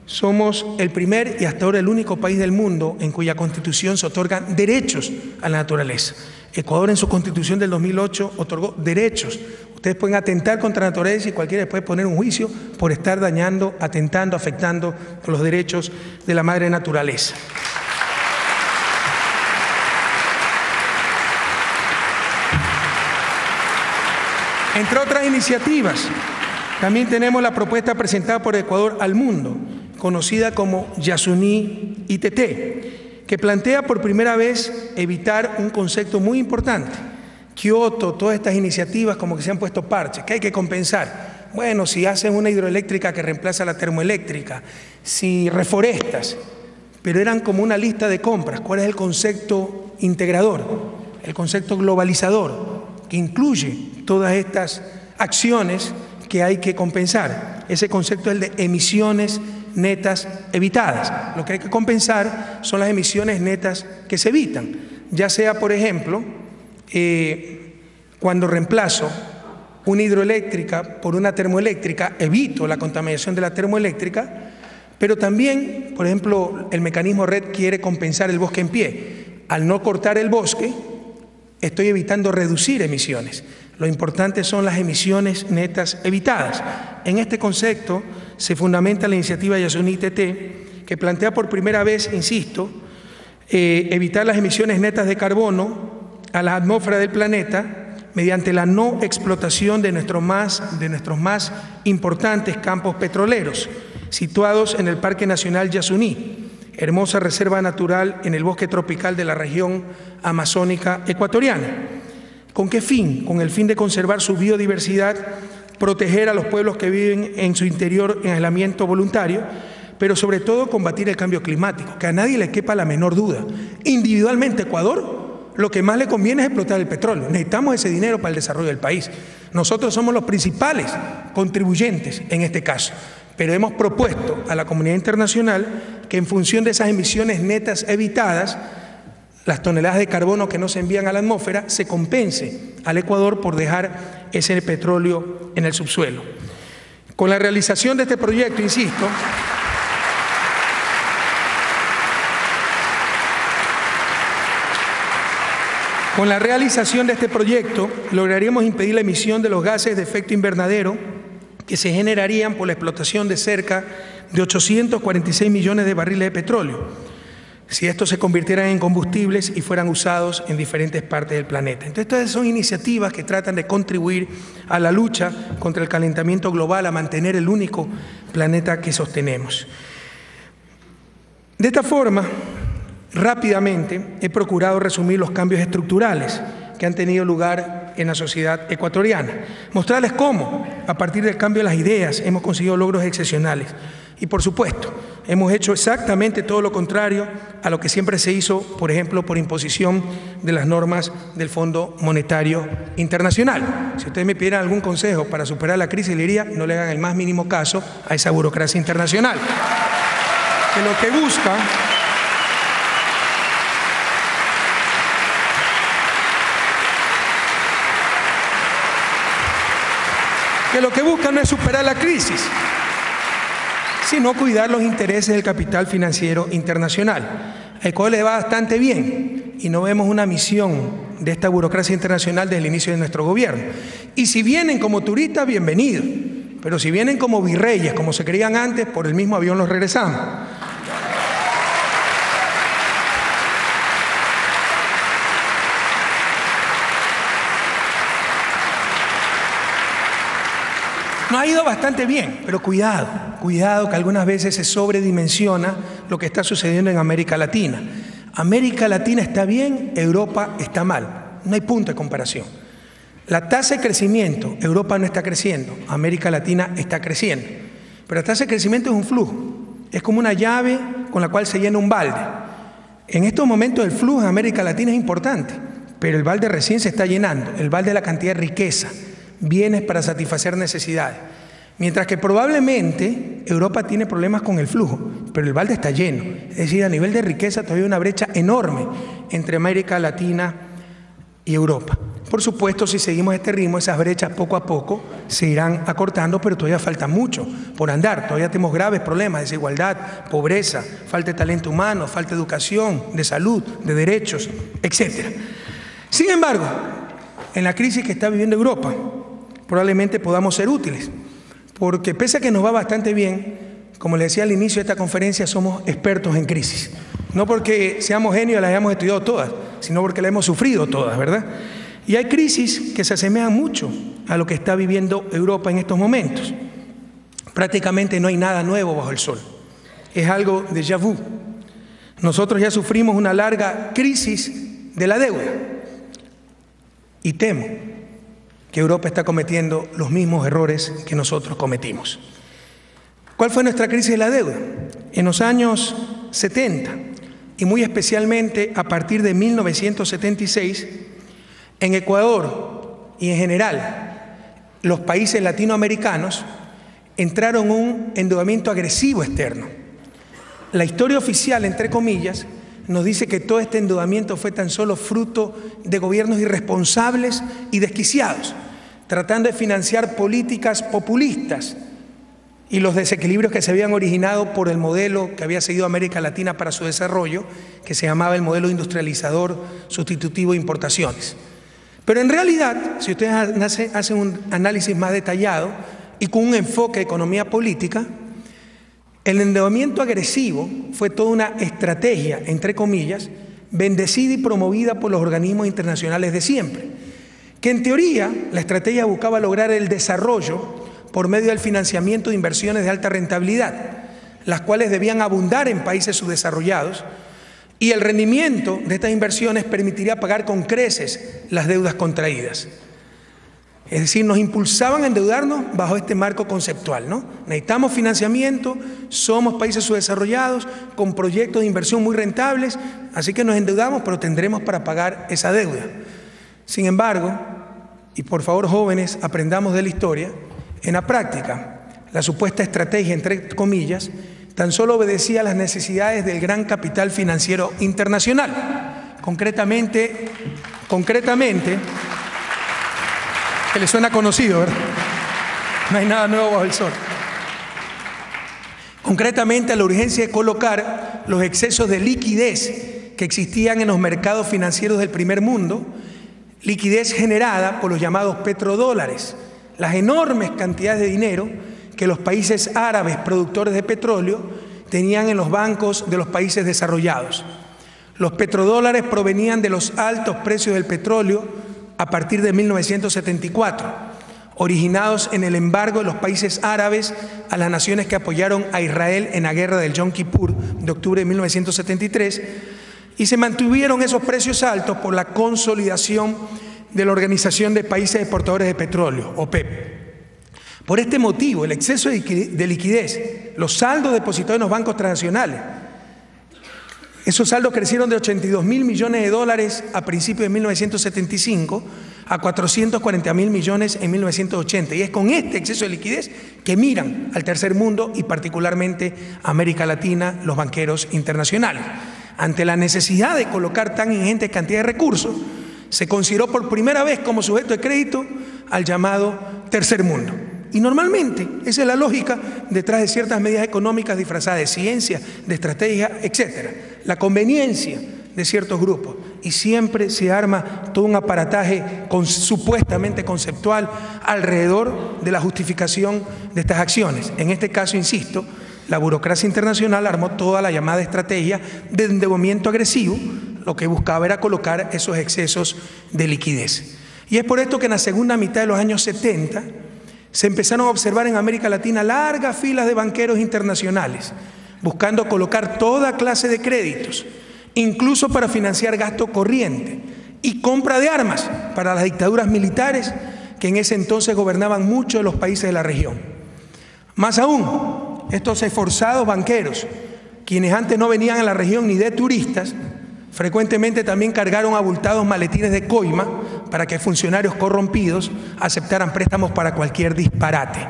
somos el primer y hasta ahora el único país del mundo en cuya constitución se otorgan derechos a la naturaleza. Ecuador en su constitución del 2008 otorgó derechos. Ustedes pueden atentar contra la naturaleza y cualquiera les puede poner un juicio por estar dañando, atentando, afectando los derechos de la madre naturaleza. Entre otras iniciativas, también tenemos la propuesta presentada por Ecuador al mundo, conocida como Yasuní ITT, que plantea por primera vez evitar un concepto muy importante. Kioto, todas estas iniciativas como que se han puesto parches, que hay que compensar. Bueno, si hacen una hidroeléctrica que reemplaza la termoeléctrica, si reforestas, pero eran como una lista de compras. ¿Cuál es el concepto integrador? El concepto globalizador, que incluye todas estas acciones que hay que compensar. Ese concepto es el de emisiones netas evitadas. Lo que hay que compensar son las emisiones netas que se evitan, ya sea, por ejemplo, cuando reemplazo una hidroeléctrica por una termoeléctrica, evito la contaminación de la termoeléctrica, pero también, por ejemplo, el mecanismo RED quiere compensar el bosque en pie. Al no cortar el bosque, estoy evitando reducir emisiones. Lo importante son las emisiones netas evitadas. En este concepto se fundamenta la iniciativa Yasuní ITT, que plantea por primera vez, insisto, evitar las emisiones netas de carbono a la atmósfera del planeta mediante la no explotación de nuestros más importantes campos petroleros, situados en el Parque Nacional Yasuní, hermosa reserva natural en el bosque tropical de la región amazónica ecuatoriana. ¿Con qué fin? Con el fin de conservar su biodiversidad, proteger a los pueblos que viven en su interior en aislamiento voluntario, pero sobre todo combatir el cambio climático, que a nadie le quepa la menor duda. Individualmente, Ecuador, lo que más le conviene es explotar el petróleo. Necesitamos ese dinero para el desarrollo del país. Nosotros somos los principales contribuyentes en este caso, pero hemos propuesto a la comunidad internacional que en función de esas emisiones netas evitadas, las toneladas de carbono que no se envían a la atmósfera, se compense al Ecuador por dejar ese petróleo en el subsuelo. Con la realización de este proyecto, insisto, con la realización de este proyecto lograríamos impedir la emisión de los gases de efecto invernadero que se generarían por la explotación de cerca de 846 millones de barriles de petróleo, si estos se convirtieran en combustibles y fueran usados en diferentes partes del planeta. Entonces, estas son iniciativas que tratan de contribuir a la lucha contra el calentamiento global, a mantener el único planeta que sostenemos. De esta forma, rápidamente he procurado resumir los cambios estructurales que han tenido lugar en la sociedad ecuatoriana, mostrarles cómo, a partir del cambio de las ideas, hemos conseguido logros excepcionales. Y por supuesto, hemos hecho exactamente todo lo contrario a lo que siempre se hizo, por ejemplo, por imposición de las normas del Fondo Monetario Internacional. Si ustedes me pidieran algún consejo para superar la crisis, le diría, no le hagan el más mínimo caso a esa burocracia internacional, que lo que busca no es superar la crisis, sino cuidar los intereses del capital financiero internacional. A Ecuador le va bastante bien y no vemos una misión de esta burocracia internacional desde el inicio de nuestro gobierno. Y si vienen como turistas, bienvenidos. Pero si vienen como virreyes, como se creían antes, por el mismo avión los regresamos. Nos ha ido bastante bien, pero cuidado que algunas veces se sobredimensiona lo que está sucediendo en América Latina. América Latina está bien, Europa está mal. No hay punto de comparación. La tasa de crecimiento, Europa no está creciendo, América Latina está creciendo. Pero la tasa de crecimiento es un flujo, es como una llave con la cual se llena un balde. En estos momentos el flujo en América Latina es importante, pero el balde recién se está llenando, el balde de la cantidad de riqueza, bienes para satisfacer necesidades. Mientras que probablemente Europa tiene problemas con el flujo, pero el balde está lleno. Es decir, a nivel de riqueza todavía hay una brecha enorme entre América Latina y Europa. Por supuesto, si seguimos este ritmo, esas brechas poco a poco se irán acortando, pero todavía falta mucho por andar. Todavía tenemos graves problemas: desigualdad, pobreza, falta de talento humano, falta de educación, de salud, de derechos, etc. Sin embargo, en la crisis que está viviendo Europa, probablemente podamos ser útiles, porque pese a que nos va bastante bien, como les decía al inicio de esta conferencia, somos expertos en crisis. No porque seamos genios y las hayamos estudiado todas, sino porque las hemos sufrido todas, ¿verdad? Y hay crisis que se asemejan mucho a lo que está viviendo Europa en estos momentos. Prácticamente no hay nada nuevo bajo el sol. Es algo déjà vu. Nosotros ya sufrimos una larga crisis de la deuda. Y temo que Europa está cometiendo los mismos errores que nosotros cometimos. ¿Cuál fue nuestra crisis de la deuda? En los años 70, y muy especialmente a partir de 1976, en Ecuador y en general los países latinoamericanos entraron en un endeudamiento agresivo externo. La historia oficial, entre comillas, nos dice que todo este endeudamiento fue tan solo fruto de gobiernos irresponsables y desquiciados, tratando de financiar políticas populistas y los desequilibrios que se habían originado por el modelo que había seguido América Latina para su desarrollo, que se llamaba el modelo industrializador sustitutivo de importaciones. Pero en realidad, si ustedes hacen un análisis más detallado y con un enfoque de economía política, el endeudamiento agresivo fue toda una estrategia, entre comillas, bendecida y promovida por los organismos internacionales de siempre, que en teoría la estrategia buscaba lograr el desarrollo por medio del financiamiento de inversiones de alta rentabilidad, las cuales debían abundar en países subdesarrollados, y el rendimiento de estas inversiones permitiría pagar con creces las deudas contraídas. Es decir, nos impulsaban a endeudarnos bajo este marco conceptual, ¿no? Necesitamos financiamiento, somos países subdesarrollados con proyectos de inversión muy rentables, así que nos endeudamos, pero tendremos para pagar esa deuda. Sin embargo, y por favor jóvenes, aprendamos de la historia, en la práctica, la supuesta estrategia, entre comillas, tan solo obedecía a las necesidades del gran capital financiero internacional, concretamente, que le suena conocido, ¿verdad? No hay nada nuevo bajo el sol. Concretamente a la urgencia de colocar los excesos de liquidez que existían en los mercados financieros del primer mundo, liquidez generada por los llamados petrodólares, las enormes cantidades de dinero que los países árabes productores de petróleo tenían en los bancos de los países desarrollados. Los petrodólares provenían de los altos precios del petróleo a partir de 1974, originados en el embargo de los países árabes a las naciones que apoyaron a Israel en la guerra del Yom Kippur de octubre de 1973, y se mantuvieron esos precios altos por la consolidación de la Organización de Países Exportadores de Petróleo, OPEP. Por este motivo, el exceso de liquidez, los saldos depositados en los bancos transnacionales, esos saldos crecieron de 82.000 millones de dólares a principios de 1975 a 440.000 millones en 1980. Y es con este exceso de liquidez que miran al tercer mundo y particularmente a América Latina los banqueros internacionales. Ante la necesidad de colocar tan ingente cantidad de recursos, se consideró por primera vez como sujeto de crédito al llamado tercer mundo. Y normalmente esa es la lógica detrás de ciertas medidas económicas disfrazadas de ciencia, de estrategia, etcétera. La conveniencia de ciertos grupos. Y siempre se arma todo un aparataje supuestamente conceptual alrededor de la justificación de estas acciones. En este caso, insisto, la burocracia internacional armó toda la llamada estrategia de endeudamiento agresivo, lo que buscaba era colocar esos excesos de liquidez. Y es por esto que en la segunda mitad de los años 70 se empezaron a observar en América Latina largas filas de banqueros internacionales, buscando colocar toda clase de créditos, incluso para financiar gasto corriente y compra de armas para las dictaduras militares que en ese entonces gobernaban muchos de los países de la región. Más aún, estos esforzados banqueros, quienes antes no venían a la región ni de turistas, frecuentemente también cargaron abultados maletines de coima para que funcionarios corrompidos aceptaran préstamos para cualquier disparate,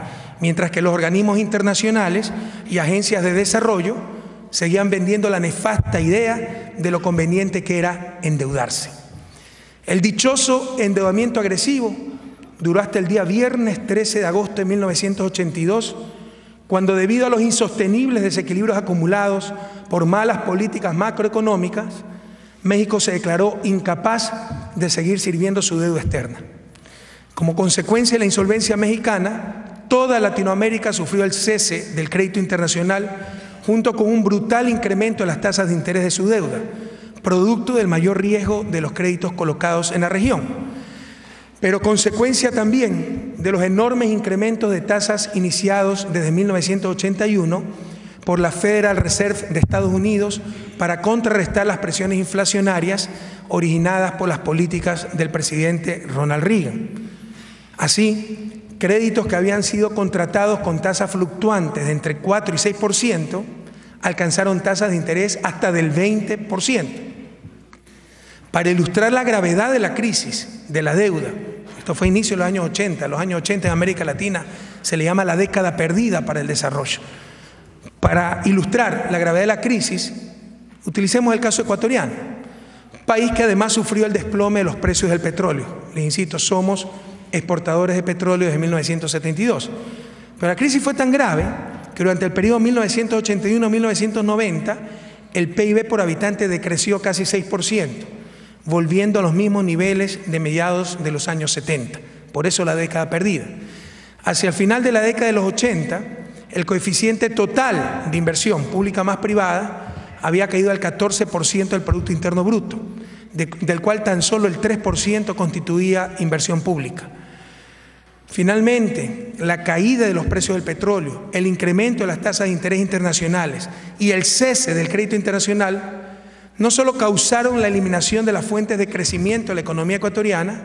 mientras que los organismos internacionales y agencias de desarrollo seguían vendiendo la nefasta idea de lo conveniente que era endeudarse. El dichoso endeudamiento agresivo duró hasta el día viernes 13 de agosto de 1982, cuando debido a los insostenibles desequilibrios acumulados por malas políticas macroeconómicas, México se declaró incapaz de seguir sirviendo su deuda externa. Como consecuencia de la insolvencia mexicana, toda Latinoamérica sufrió el cese del crédito internacional junto con un brutal incremento de las tasas de interés de su deuda, producto del mayor riesgo de los créditos colocados en la región, pero consecuencia también de los enormes incrementos de tasas iniciados desde 1981 por la Federal Reserve de Estados Unidos para contrarrestar las presiones inflacionarias originadas por las políticas del presidente Ronald Reagan. Así, créditos que habían sido contratados con tasas fluctuantes de entre 4 y 6% alcanzaron tasas de interés hasta del 20%. Para ilustrar la gravedad de la crisis de la deuda, esto fue a inicio de los años 80, los años 80 en América Latina se le llama la década perdida para el desarrollo. Para ilustrar la gravedad de la crisis, utilicemos el caso ecuatoriano, país que además sufrió el desplome de los precios del petróleo. Les insisto, somos exportadores de petróleo desde 1972. Pero la crisis fue tan grave que durante el periodo 1981-1990 el PIB por habitante decreció casi 6%, volviendo a los mismos niveles de mediados de los años 70. Por eso la década perdida. Hacia el final de la década de los 80, el coeficiente total de inversión pública más privada había caído al 14% del Producto Interno Bruto, del cual tan solo el 3% constituía inversión pública. Finalmente, la caída de los precios del petróleo, el incremento de las tasas de interés internacionales y el cese del crédito internacional no solo causaron la eliminación de las fuentes de crecimiento de la economía ecuatoriana,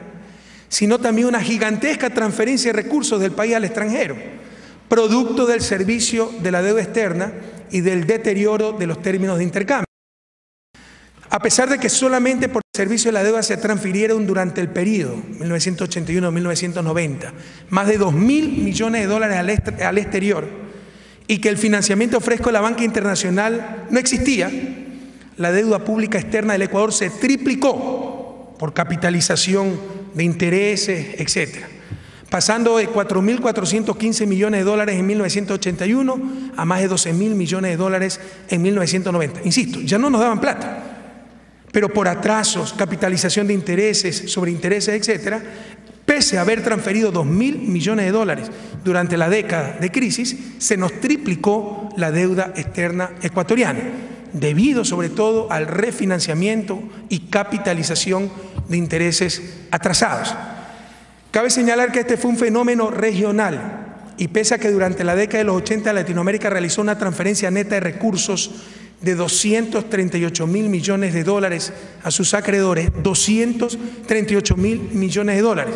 sino también una gigantesca transferencia de recursos del país al extranjero, producto del servicio de la deuda externa y del deterioro de los términos de intercambio. A pesar de que solamente por el servicio de la deuda se transfirieron durante el periodo 1981-1990 más de 2.000 millones de dólares al exterior y que el financiamiento fresco de la banca internacional no existía, la deuda pública externa del Ecuador se triplicó por capitalización de intereses, etc., pasando de 4.415 millones de dólares en 1981 a más de 12.000 millones de dólares en 1990. Insisto, ya no nos daban plata, pero por atrasos, capitalización de intereses, sobre intereses, etcétera, pese a haber transferido 2.000 millones de dólares durante la década de crisis, se nos triplicó la deuda externa ecuatoriana, debido sobre todo al refinanciamiento y capitalización de intereses atrasados. Cabe señalar que este fue un fenómeno regional y pese a que durante la década de los 80 Latinoamérica realizó una transferencia neta de recursos de 238.000 millones de dólares a sus acreedores, 238.000 millones de dólares.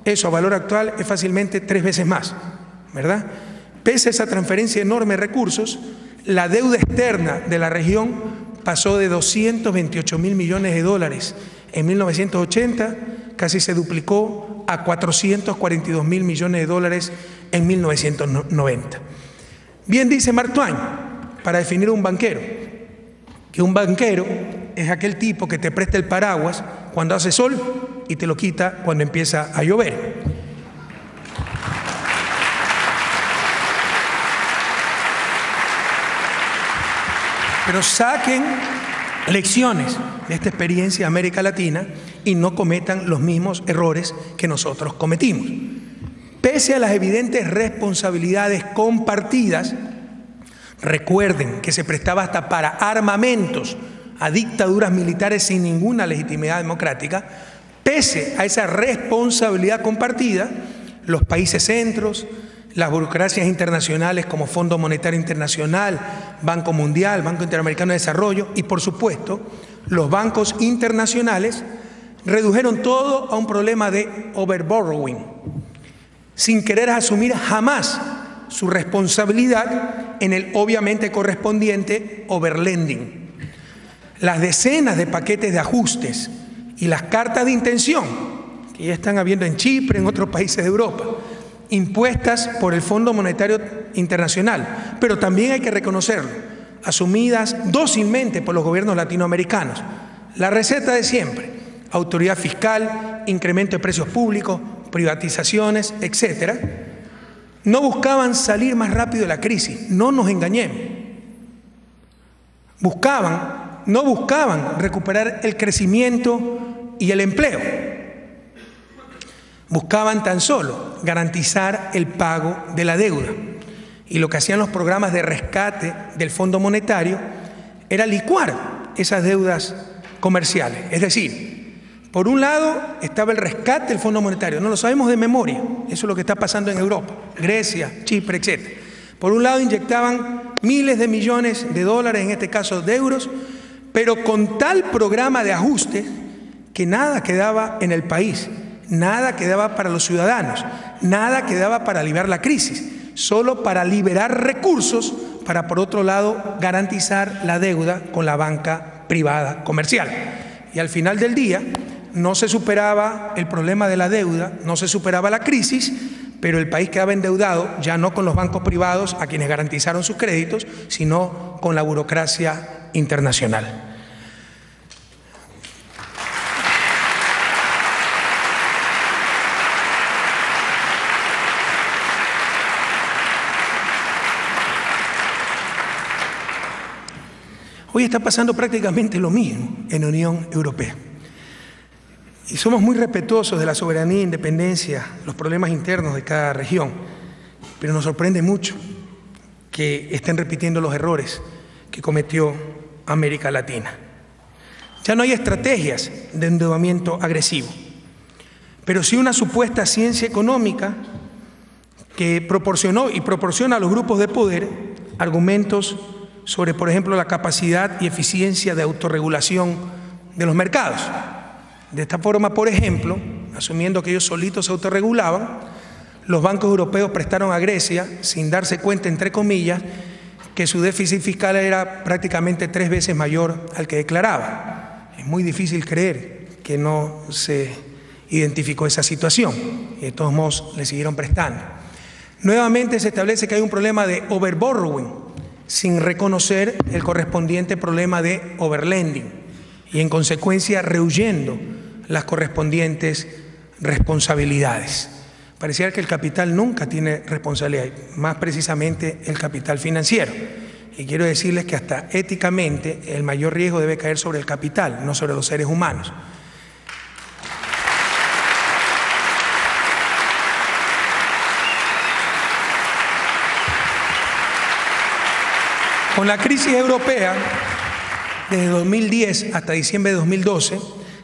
Eso a valor actual es fácilmente 3 veces más, ¿verdad? Pese a esa transferencia enorme de recursos, la deuda externa de la región pasó de 228.000 millones de dólares en 1980, casi se duplicó a 442.000 millones de dólares en 1990. Bien dice Mark Twain, para definir un banquero, que un banquero es aquel tipo que te presta el paraguas cuando hace sol y te lo quita cuando empieza a llover. Pero saquen lecciones de esta experiencia de América Latina y no cometan los mismos errores que nosotros cometimos. Pese a las evidentes responsabilidades compartidas, recuerden que se prestaba hasta para armamentos a dictaduras militares sin ninguna legitimidad democrática. Pese a esa responsabilidad compartida, los países centros, las burocracias internacionales como Fondo Monetario Internacional, Banco Mundial, Banco Interamericano de Desarrollo y, por supuesto, los bancos internacionales redujeron todo a un problema de overborrowing, sin querer asumir jamás su responsabilidad en el obviamente correspondiente overlending. Las decenas de paquetes de ajustes y las cartas de intención que ya están habiendo en Chipre, en otros países de Europa, impuestas por el Fondo Monetario Internacional, pero también hay que reconocerlo, asumidas dócilmente por los gobiernos latinoamericanos. La receta de siempre: autoridad fiscal, incremento de precios públicos, privatizaciones, etcétera. No buscaban salir más rápido de la crisis, no nos engañemos. No buscaban recuperar el crecimiento y el empleo. Buscaban tan solo garantizar el pago de la deuda. Y lo que hacían los programas de rescate del Fondo Monetario era licuar esas deudas comerciales. Es decir, por un lado estaba el rescate del Fondo Monetario, no lo sabemos de memoria, eso es lo que está pasando en Europa, Grecia, Chipre, etc. Por un lado inyectaban miles de millones de dólares, en este caso de euros, pero con tal programa de ajuste que nada quedaba en el país. Nada quedaba para los ciudadanos, nada quedaba para aliviar la crisis, solo para liberar recursos para, por otro lado, garantizar la deuda con la banca privada comercial. Y al final del día no se superaba el problema de la deuda, no se superaba la crisis, pero el país quedaba endeudado ya no con los bancos privados a quienes garantizaron sus créditos, sino con la burocracia internacional. Hoy está pasando prácticamente lo mismo en la Unión Europea. Y somos muy respetuosos de la soberanía, independencia, los problemas internos de cada región, pero nos sorprende mucho que estén repitiendo los errores que cometió América Latina. Ya no hay estrategias de endeudamiento agresivo, pero sí una supuesta ciencia económica que proporcionó y proporciona a los grupos de poder argumentos sobre, por ejemplo, la capacidad y eficiencia de autorregulación de los mercados. De esta forma, por ejemplo, asumiendo que ellos solitos se autorregulaban, los bancos europeos prestaron a Grecia, sin darse cuenta, entre comillas, que su déficit fiscal era prácticamente 3 veces mayor al que declaraba. Es muy difícil creer que no se identificó esa situación y de todos modos le siguieron prestando. Nuevamente se establece que hay un problema de overborrowing, sin reconocer el correspondiente problema de overlending y en consecuencia rehuyendo las correspondientes responsabilidades. Pareciera que el capital nunca tiene responsabilidad, más precisamente el capital financiero. Y quiero decirles que hasta éticamente el mayor riesgo debe caer sobre el capital, no sobre los seres humanos. Con la crisis europea, desde 2010 hasta diciembre de 2012,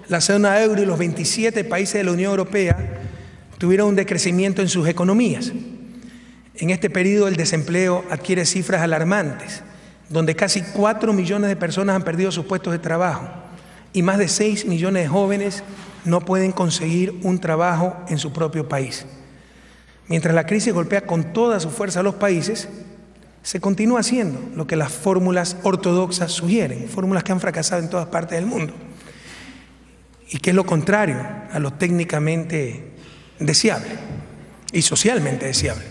la zona euro y los 27 países de la Unión Europea tuvieron un decrecimiento en sus economías. En este periodo el desempleo adquiere cifras alarmantes, donde casi 4 millones de personas han perdido sus puestos de trabajo y más de 6 millones de jóvenes no pueden conseguir un trabajo en su propio país. Mientras la crisis golpea con toda su fuerza a los países, se continúa haciendo lo que las fórmulas ortodoxas sugieren, fórmulas que han fracasado en todas partes del mundo, y que es lo contrario a lo técnicamente deseable y socialmente deseable.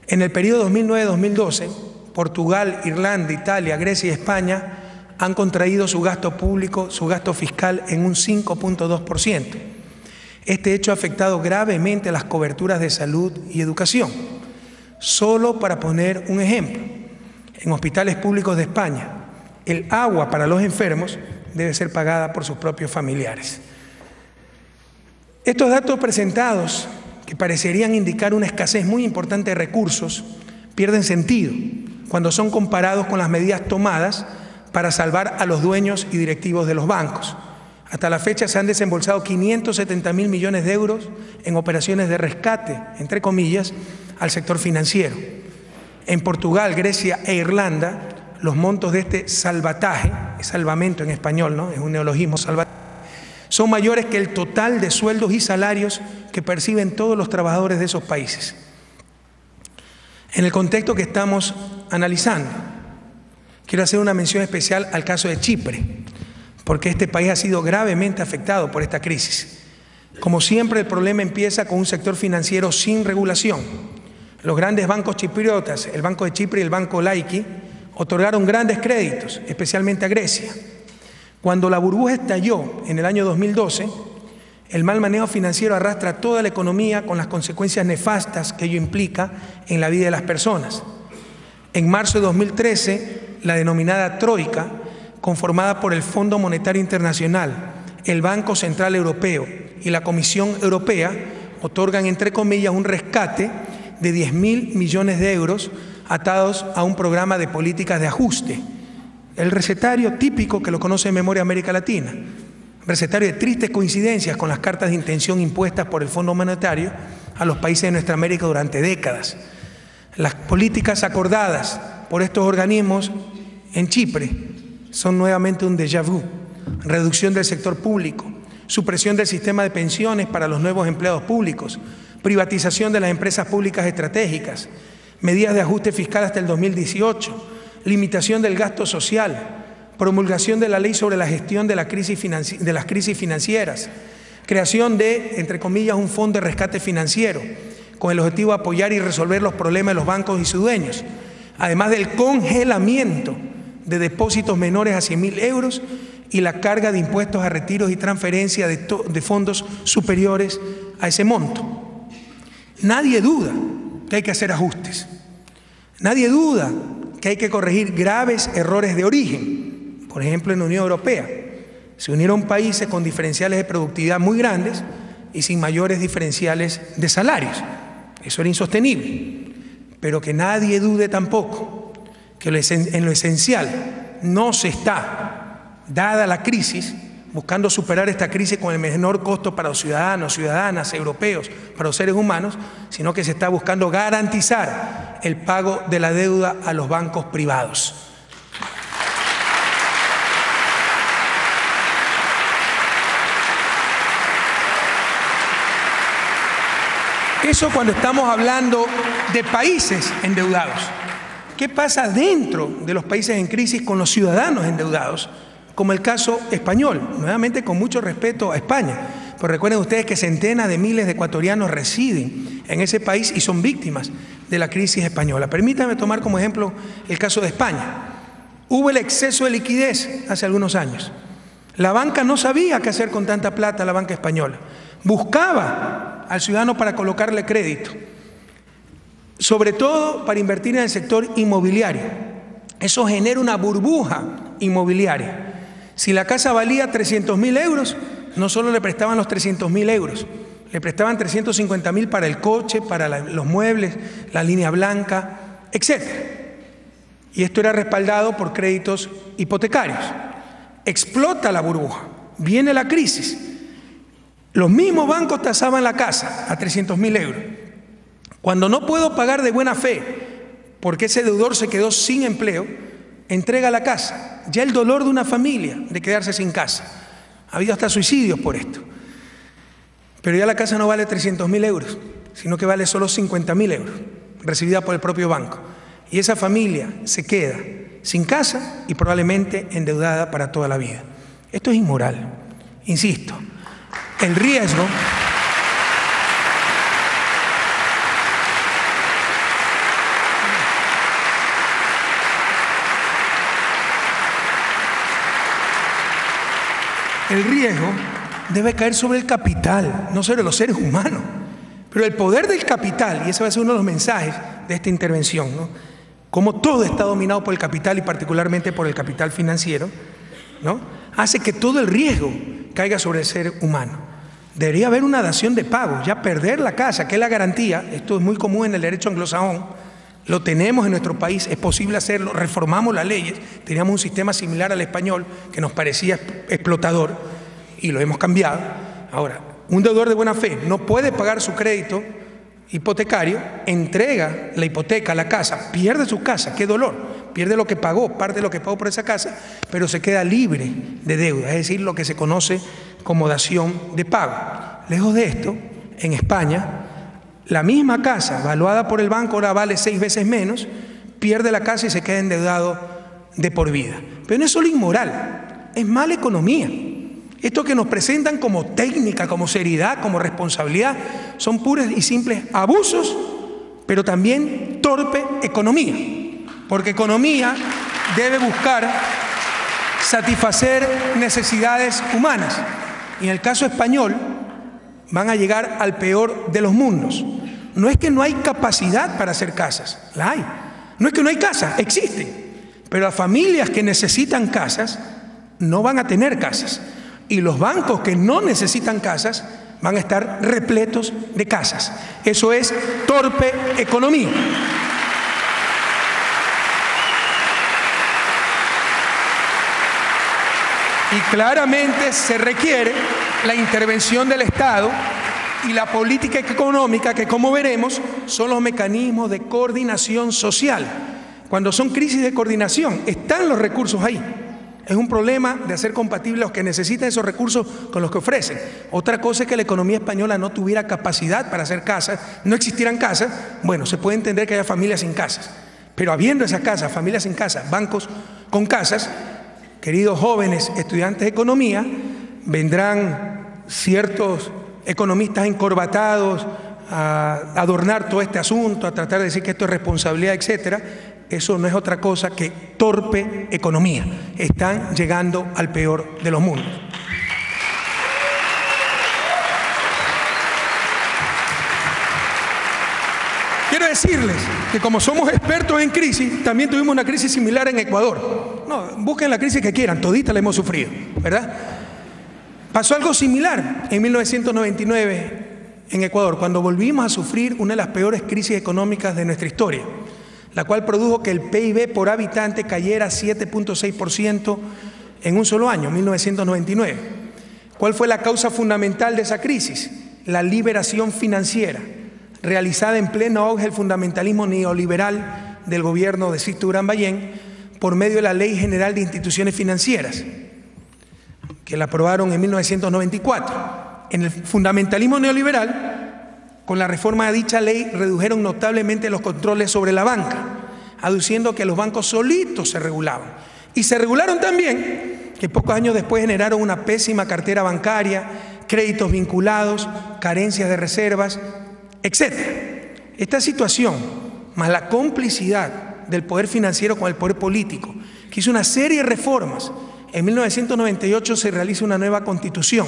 En el periodo 2009-2012, Portugal, Irlanda, Italia, Grecia y España han contraído su gasto público, su gasto fiscal en un 5.2%. Este hecho ha afectado gravemente las coberturas de salud y educación. Solo para poner un ejemplo, en hospitales públicos de España, el agua para los enfermos debe ser pagada por sus propios familiares. Estos datos presentados, que parecerían indicar una escasez muy importante de recursos, pierden sentido cuando son comparados con las medidas tomadas para salvar a los dueños y directivos de los bancos. Hasta la fecha se han desembolsado 570.000 millones de euros en operaciones de rescate, entre comillas, al sector financiero. En Portugal, Grecia e Irlanda, los montos de este salvataje, salvamento en español, ¿no? Es un neologismo, salvataje, son mayores que el total de sueldos y salarios que perciben todos los trabajadores de esos países. En el contexto que estamos analizando, quiero hacer una mención especial al caso de Chipre, porque este país ha sido gravemente afectado por esta crisis. Como siempre, el problema empieza con un sector financiero sin regulación. Los grandes bancos chipriotas, el Banco de Chipre y el Banco Laiki, otorgaron grandes créditos, especialmente a Grecia. Cuando la burbuja estalló en el año 2012, el mal manejo financiero arrastra toda la economía con las consecuencias nefastas que ello implica en la vida de las personas. En marzo de 2013, la denominada Troika, conformada por el Fondo Monetario Internacional, el Banco Central Europeo y la Comisión Europea, otorgan, entre comillas, un rescate de 10.000 millones de euros atados a un programa de políticas de ajuste. El recetario típico que lo conoce en memoria América Latina, recetario de tristes coincidencias con las cartas de intención impuestas por el Fondo Monetario a los países de nuestra América durante décadas. Las políticas acordadas por estos organismos en Chipre son nuevamente un déjà vu: reducción del sector público, supresión del sistema de pensiones para los nuevos empleados públicos, privatización de las empresas públicas estratégicas, medidas de ajuste fiscal hasta el 2018, limitación del gasto social, promulgación de la ley sobre la gestión de las crisis financieras, creación de, entre comillas, un fondo de rescate financiero, con el objetivo de apoyar y resolver los problemas de los bancos y sus dueños, además del congelamiento de depósitos menores a 100.000 euros y la carga de impuestos a retiros y transferencia de fondos superiores a ese monto. Nadie duda que hay que hacer ajustes. Nadie duda que hay que corregir graves errores de origen. Por ejemplo, en la Unión Europea se unieron países con diferenciales de productividad muy grandes y sin mayores diferenciales de salarios. Eso era insostenible. Pero que nadie dude tampoco que en lo esencial no se está, dada la crisis, buscando superar esta crisis con el menor costo para los ciudadanos, ciudadanas, europeos, para los seres humanos, sino que se está buscando garantizar el pago de la deuda a los bancos privados. Eso cuando estamos hablando de países endeudados. ¿Qué pasa dentro de los países en crisis con los ciudadanos endeudados? Como el caso español, nuevamente con mucho respeto a España. Pero recuerden ustedes que centenas de miles de ecuatorianos residen en ese país y son víctimas de la crisis española. Permítame tomar como ejemplo el caso de España. Hubo el exceso de liquidez hace algunos años. La banca no sabía qué hacer con tanta plata, la banca española. Buscaba al ciudadano para colocarle crédito, sobre todo para invertir en el sector inmobiliario. Eso genera una burbuja inmobiliaria. Si la casa valía 300.000 euros, no solo le prestaban los 300.000 euros, le prestaban 350.000 para el coche, para los muebles, la línea blanca, etc. Y esto era respaldado por créditos hipotecarios. Explota la burbuja, viene la crisis. Los mismos bancos tasaban la casa a 300.000 euros. Cuando no puedo pagar de buena fe, porque ese deudor se quedó sin empleo, entrega la casa. Ya el dolor de una familia de quedarse sin casa. Ha habido hasta suicidios por esto. Pero ya la casa no vale 300.000 euros, sino que vale solo 50.000 euros, recibida por el propio banco. Y esa familia se queda sin casa y probablemente endeudada para toda la vida. Esto es inmoral. Insisto, el riesgo debe caer sobre el capital, no sobre los seres humanos. Pero el poder del capital, y ese va a ser uno de los mensajes de esta intervención, ¿no? Como todo está dominado por el capital y particularmente por el capital financiero, ¿no? Hace que todo el riesgo caiga sobre el ser humano. Debería haber una dación de pago, ya perder la casa, que es la garantía. Esto es muy común en el derecho anglosajón, lo tenemos en nuestro país, es posible hacerlo, reformamos las leyes, teníamos un sistema similar al español que nos parecía explotador y lo hemos cambiado. Ahora, un deudor de buena fe no puede pagar su crédito hipotecario, entrega la hipoteca, la casa, pierde su casa, qué dolor, pierde lo que pagó, parte de lo que pagó por esa casa, pero se queda libre de deuda, es decir, lo que se conoce como dación de pago. Lejos de esto, en España, la misma casa, valuada por el banco, ahora vale 6 veces menos, pierde la casa y se queda endeudado de por vida. Pero no es solo inmoral, es mala economía. Esto que nos presentan como técnica, como seriedad, como responsabilidad, son puros y simples abusos, pero también torpe economía. Porque economía debe buscar satisfacer necesidades humanas. Y en el caso español, van a llegar al peor de los mundos. No es que no hay capacidad para hacer casas, la hay. No es que no hay casas, existen. Pero las familias que necesitan casas no van a tener casas. Y los bancos que no necesitan casas van a estar repletos de casas. Eso es torpe economía. Y claramente se requiere la intervención del Estado y la política económica, que como veremos son los mecanismos de coordinación social. Cuando son crisis de coordinación, están los recursos ahí. Es un problema de hacer compatibles los que necesitan esos recursos con los que ofrecen. Otra cosa es que la economía española no tuviera capacidad para hacer casas, no existieran casas. Bueno, se puede entender que haya familias sin casas. Pero habiendo esas casas, familias sin casas, bancos con casas, queridos jóvenes estudiantes de economía, vendrán ciertos economistas encorbatados a adornar todo este asunto, a tratar de decir que esto es responsabilidad, etcétera. Eso no es otra cosa que torpe economía. Están llegando al peor de los mundos. Quiero decirles que como somos expertos en crisis, también tuvimos una crisis similar en Ecuador. No, busquen la crisis que quieran, todita la hemos sufrido, ¿verdad? Pasó algo similar en 1999 en Ecuador, cuando volvimos a sufrir una de las peores crisis económicas de nuestra historia, la cual produjo que el PIB por habitante cayera 7.6% en un solo año, 1999. ¿Cuál fue la causa fundamental de esa crisis? La liberación financiera, realizada en pleno auge del fundamentalismo neoliberal del gobierno de Sixto Durán Ballén, por medio de la Ley General de Instituciones Financieras, que la aprobaron en 1994. En el fundamentalismo neoliberal, con la reforma de dicha ley, redujeron notablemente los controles sobre la banca, aduciendo que los bancos solitos se regulaban. Y se regularon también que pocos años después generaron una pésima cartera bancaria, créditos vinculados, carencias de reservas, etc. Esta situación más la complicidad del poder financiero con el poder político, que hizo una serie de reformas. En 1998 se realiza una nueva constitución.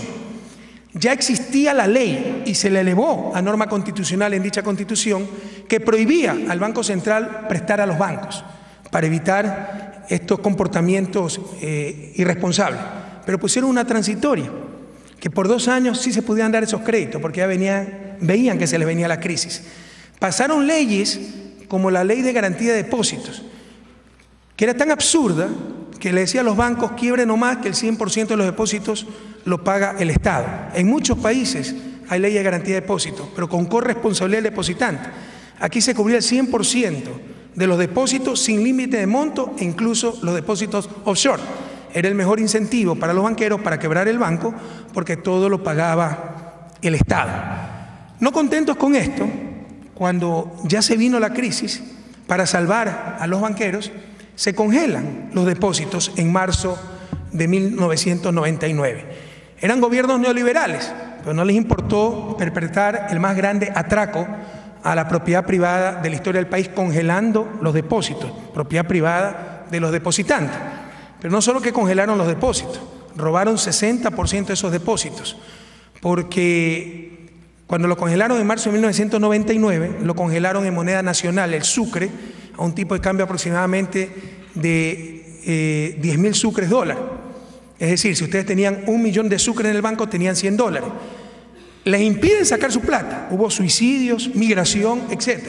Ya existía la ley y se le elevó a norma constitucional en dicha constitución que prohibía al Banco Central prestar a los bancos para evitar estos comportamientos irresponsables. Pero pusieron una transitoria, que por 2 años sí se podían dar esos créditos porque ya veían que se les venía la crisis. Pasaron leyes como la Ley de Garantía de Depósitos, que era tan absurda que le decía a los bancos: quiebren nomás, que el 100% de los depósitos lo paga el Estado. En muchos países hay ley de garantía de depósitos, pero con corresponsabilidad del depositante. Aquí se cubría el 100% de los depósitos sin límite de monto e incluso los depósitos offshore. Era el mejor incentivo para los banqueros para quebrar el banco porque todo lo pagaba el Estado. No contentos con esto, cuando ya se vino la crisis, para salvar a los banqueros, se congelan los depósitos en marzo de 1999. Eran gobiernos neoliberales, pero no les importó perpetrar el más grande atraco a la propiedad privada de la historia del país, congelando los depósitos, propiedad privada de los depositantes. Pero no solo que congelaron los depósitos, robaron 60% de esos depósitos, porque cuando lo congelaron en marzo de 1999, lo congelaron en moneda nacional, el sucre, a un tipo de cambio aproximadamente de 10.000 sucres dólar. Es decir, si ustedes tenían 1 millón de sucres en el banco, tenían $100. Les impiden sacar su plata. Hubo suicidios, migración, etc.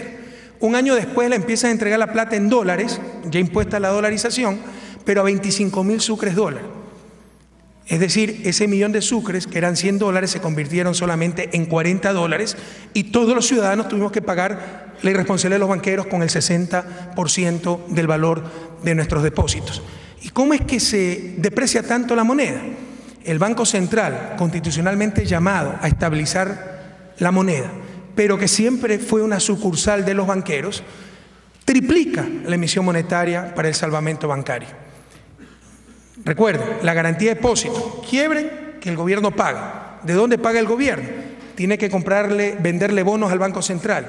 Un año después le empiezan a entregar la plata en dólares, ya impuesta la dolarización, pero a 25.000 sucres dólar. Es decir, ese millón de sucres, que eran $100, se convirtieron solamente en $40 y todos los ciudadanos tuvimos que pagar la irresponsabilidad de los banqueros con el 60% del valor de nuestros depósitos. ¿Y cómo es que se deprecia tanto la moneda? El Banco Central, constitucionalmente llamado a estabilizar la moneda, pero que siempre fue una sucursal de los banqueros, triplica la emisión monetaria para el salvamento bancario. Recuerden, la garantía de depósito, quiebren, que el gobierno paga. ¿De dónde paga el gobierno? Tiene que venderle bonos al Banco Central.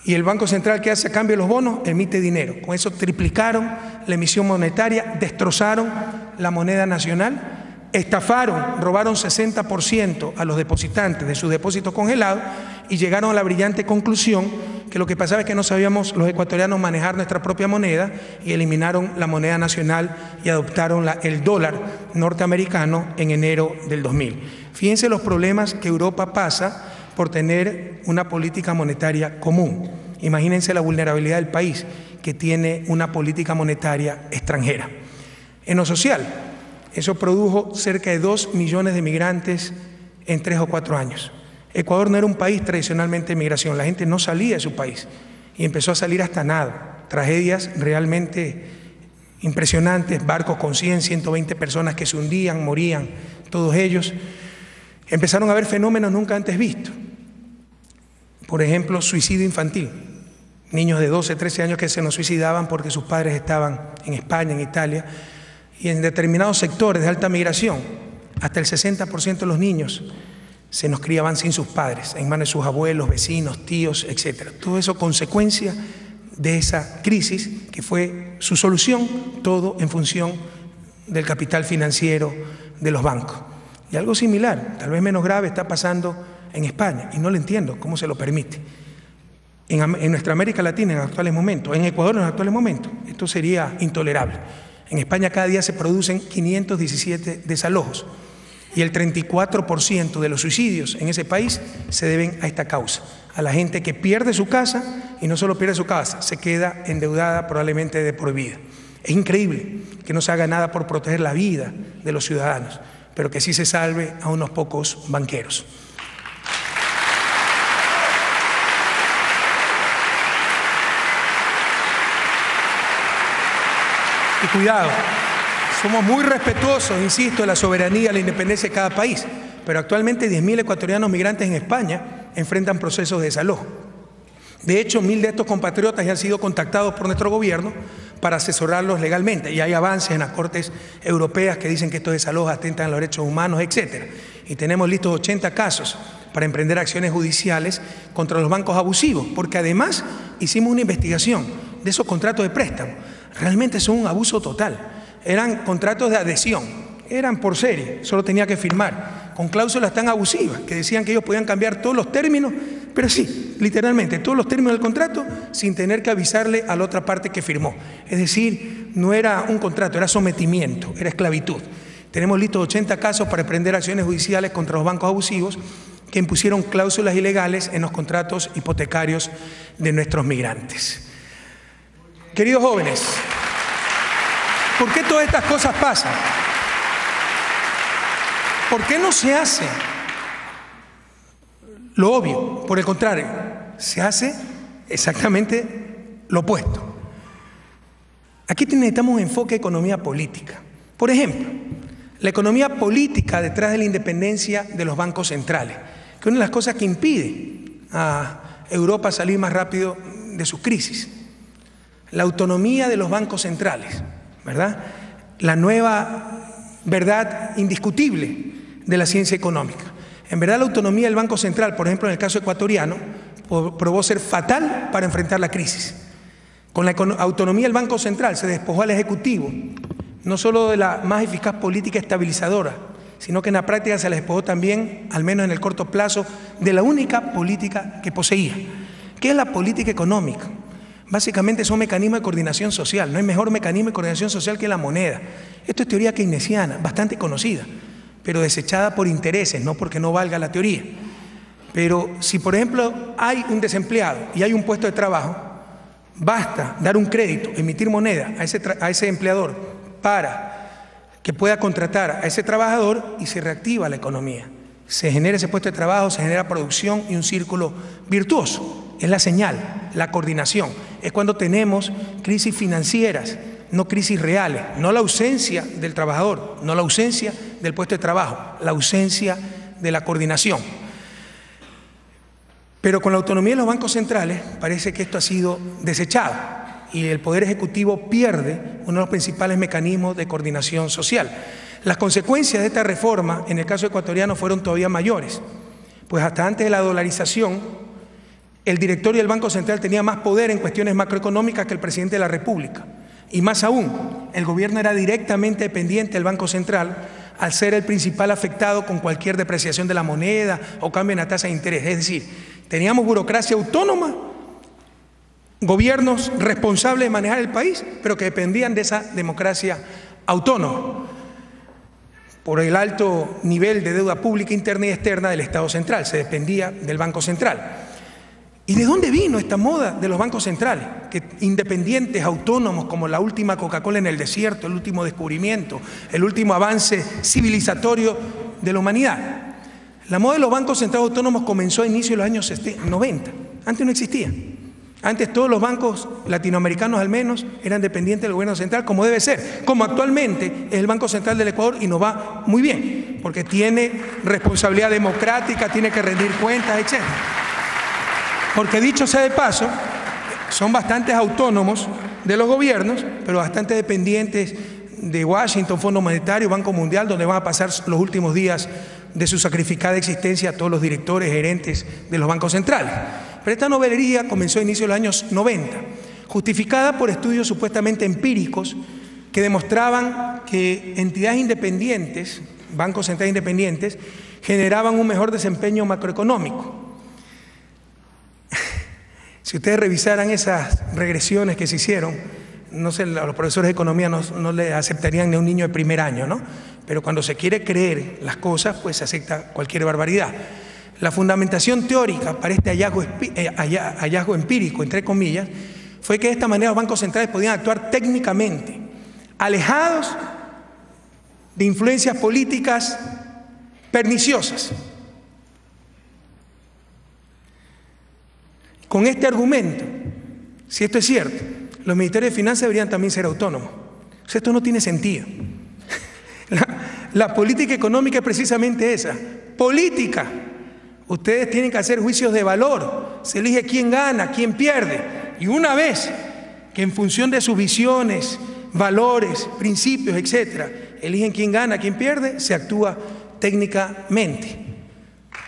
Y el Banco Central, ¿qué hace a cambio de los bonos? Emite dinero. Con eso triplicaron la emisión monetaria, destrozaron la moneda nacional, estafaron, robaron 60% a los depositantes de sus depósitos congelados y llegaron a la brillante conclusión que lo que pasaba es que no sabíamos los ecuatorianos manejar nuestra propia moneda y eliminaron la moneda nacional y adoptaron el dólar norteamericano en enero del 2000. Fíjense los problemas que Europa pasa por tener una política monetaria común. Imagínense la vulnerabilidad del país que tiene una política monetaria extranjera. En lo social, eso produjo cerca de 2 millones de migrantes en 3 o 4 años. Ecuador no era un país tradicionalmente de migración, la gente no salía de su país y empezó a salir hasta nada. Tragedias realmente impresionantes, barcos con 100, 120 personas que se hundían, morían, todos ellos. Empezaron a haber fenómenos nunca antes vistos. Por ejemplo, suicidio infantil. Niños de 12, 13 años que se nos suicidaban porque sus padres estaban en España, en Italia, y en determinados sectores de alta migración, hasta el 60% de los niños se nos criaban sin sus padres, en manos de sus abuelos, vecinos, tíos, etc. Todo eso consecuencia de esa crisis que fue su solución, todo en función del capital financiero de los bancos. Y algo similar, tal vez menos grave, está pasando en España, y no lo entiendo cómo se lo permite. En nuestra América Latina en actuales momentos, en Ecuador en actuales momentos, esto sería intolerable. En España cada día se producen 517 desalojos y el 34% de los suicidios en ese país se deben a esta causa, a la gente que pierde su casa y no solo pierde su casa, se queda endeudada probablemente de por vida. Es increíble que no se haga nada por proteger la vida de los ciudadanos, pero que sí se salve a unos pocos banqueros. Y cuidado, somos muy respetuosos, insisto, de la soberanía y la independencia de cada país, pero actualmente 10.000 ecuatorianos migrantes en España enfrentan procesos de desalojo. De hecho, 1.000 de estos compatriotas ya han sido contactados por nuestro gobierno para asesorarlos legalmente, y hay avances en las cortes europeas que dicen que estos desalojos atentan a los derechos humanos, etc. Y tenemos listos 80 casos para emprender acciones judiciales contra los bancos abusivos, porque además hicimos una investigación de esos contratos de préstamo. Realmente son un abuso total. Eran contratos de adhesión, eran por serie, solo tenía que firmar, con cláusulas tan abusivas que decían que ellos podían cambiar todos los términos, pero sí, literalmente, todos los términos del contrato sin tener que avisarle a la otra parte que firmó. Es decir, no era un contrato, era sometimiento, era esclavitud. Tenemos listos 80 casos para emprender acciones judiciales contra los bancos abusivos que impusieron cláusulas ilegales en los contratos hipotecarios de nuestros migrantes. Queridos jóvenes, ¿por qué todas estas cosas pasan? ¿Por qué no se hace lo obvio? Por el contrario, se hace exactamente lo opuesto. Aquí necesitamos un enfoque de economía política. Por ejemplo, la economía política detrás de la independencia de los bancos centrales, que es una de las cosas que impide a Europa salir más rápido de sus crisis. La autonomía de los bancos centrales, ¿verdad? La nueva verdad indiscutible de la ciencia económica. En verdad, la autonomía del Banco Central, por ejemplo, en el caso ecuatoriano, probó ser fatal para enfrentar la crisis. Con la autonomía del Banco Central se despojó al Ejecutivo, no solo de la más eficaz política estabilizadora, sino que en la práctica se le despojó también, al menos en el corto plazo, de la única política que poseía. ¿Qué es la política económica? Básicamente son mecanismos de coordinación social. No hay mejor mecanismo de coordinación social que la moneda. Esto es teoría keynesiana, bastante conocida, pero desechada por intereses, no porque no valga la teoría. Pero si, por ejemplo, hay un desempleado y hay un puesto de trabajo, basta dar un crédito, emitir moneda a ese empleador para que pueda contratar a ese trabajador y se reactiva la economía. Se genera ese puesto de trabajo, se genera producción y un círculo virtuoso. Es la señal, la coordinación. Es cuando tenemos crisis financieras, no crisis reales, no la ausencia del trabajador, no la ausencia del puesto de trabajo, la ausencia de la coordinación. Pero con la autonomía de los bancos centrales parece que esto ha sido desechado y el Poder Ejecutivo pierde uno de los principales mecanismos de coordinación social. Las consecuencias de esta reforma en el caso ecuatoriano fueron todavía mayores, pues hasta antes de la dolarización el directorio del Banco Central tenía más poder en cuestiones macroeconómicas que el presidente de la República. Y más aún, el gobierno era directamente dependiente del Banco Central al ser el principal afectado con cualquier depreciación de la moneda o cambio en la tasa de interés. Es decir, teníamos burocracia autónoma, gobiernos responsables de manejar el país, pero que dependían de esa democracia autónoma por el alto nivel de deuda pública interna y externa del Estado central. Se dependía del Banco Central. ¿Y de dónde vino esta moda de los bancos centrales? Que independientes, autónomos, como la última Coca-Cola en el desierto, el último descubrimiento, el último avance civilizatorio de la humanidad. La moda de los bancos centrales autónomos comenzó a inicios de los años 90. Antes no existía. Antes todos los bancos latinoamericanos al menos eran dependientes del gobierno central, como debe ser, como actualmente es el Banco Central del Ecuador y nos va muy bien, porque tiene responsabilidad democrática, tiene que rendir cuentas, etc. Porque dicho sea de paso, son bastante autónomos de los gobiernos, pero bastante dependientes de Washington, Fondo Monetario, Banco Mundial, donde van a pasar los últimos días de su sacrificada existencia a todos los directores, gerentes de los bancos centrales. Pero esta novelería comenzó a inicios de los años 90, justificada por estudios supuestamente empíricos que demostraban que entidades independientes, bancos centrales independientes, generaban un mejor desempeño macroeconómico. Si ustedes revisaran esas regresiones que se hicieron, no sé, los profesores de economía no le aceptarían ni a un niño de primer año, ¿no? Pero cuando se quiere creer las cosas, pues se acepta cualquier barbaridad. La fundamentación teórica para este hallazgo empírico, entre comillas, fue que de esta manera los bancos centrales podían actuar técnicamente, alejados de influencias políticas perniciosas. Con este argumento, si esto es cierto, los ministerios de Finanzas deberían también ser autónomos. O sea, esto no tiene sentido. La política económica es precisamente esa, política. Ustedes tienen que hacer juicios de valor, se elige quién gana, quién pierde. Y una vez que en función de sus visiones, valores, principios, etcétera, eligen quién gana, quién pierde, se actúa técnicamente.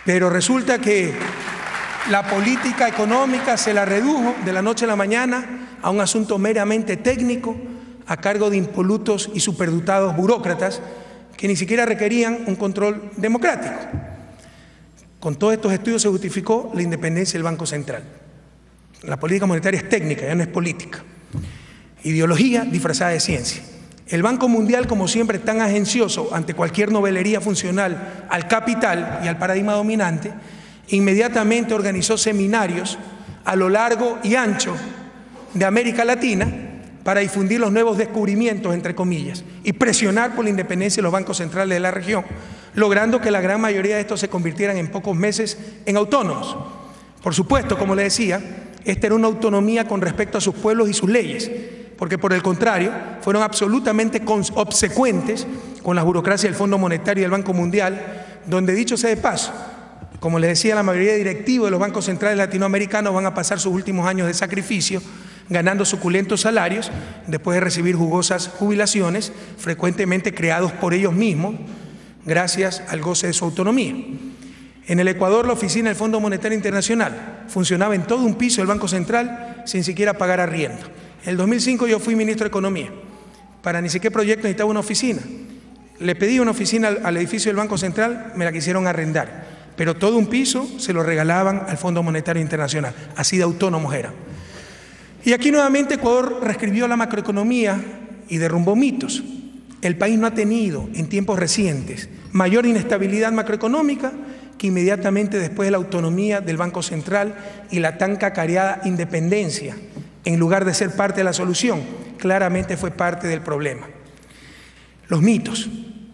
Pero resulta que la política económica se la redujo de la noche a la mañana a un asunto meramente técnico a cargo de impolutos y superdotados burócratas que ni siquiera requerían un control democrático. Con todos estos estudios se justificó la independencia del Banco Central. La política monetaria es técnica, ya no es política. Ideología disfrazada de ciencia. El Banco Mundial, como siempre, tan agencioso ante cualquier novelería funcional al capital y al paradigma dominante, inmediatamente organizó seminarios a lo largo y ancho de América Latina para difundir los nuevos descubrimientos, entre comillas, y presionar por la independencia de los bancos centrales de la región, logrando que la gran mayoría de estos se convirtieran en pocos meses en autónomos. Por supuesto, como le decía, esta era una autonomía con respecto a sus pueblos y sus leyes, porque por el contrario, fueron absolutamente obsecuentes con la burocracia del Fondo Monetario y del Banco Mundial, donde, dicho sea de paso, como les decía, la mayoría de directivos de los bancos centrales latinoamericanos van a pasar sus últimos años de sacrificio ganando suculentos salarios después de recibir jugosas jubilaciones, frecuentemente creados por ellos mismos, gracias al goce de su autonomía. En el Ecuador, la oficina del Fondo Monetario Internacional funcionaba en todo un piso del Banco Central sin siquiera pagar arriendo. En el 2005 yo fui ministro de Economía. Para ni siquiera proyecto necesitaba una oficina. Le pedí una oficina al edificio del Banco Central, me la quisieron arrendar, pero todo un piso se lo regalaban al Fondo Monetario Internacional. Así de autónomos eran. Y aquí nuevamente Ecuador reescribió la macroeconomía y derrumbó mitos. El país no ha tenido en tiempos recientes mayor inestabilidad macroeconómica que inmediatamente después de la autonomía del Banco Central y la tan cacareada independencia. En lugar de ser parte de la solución, claramente fue parte del problema. Los mitos,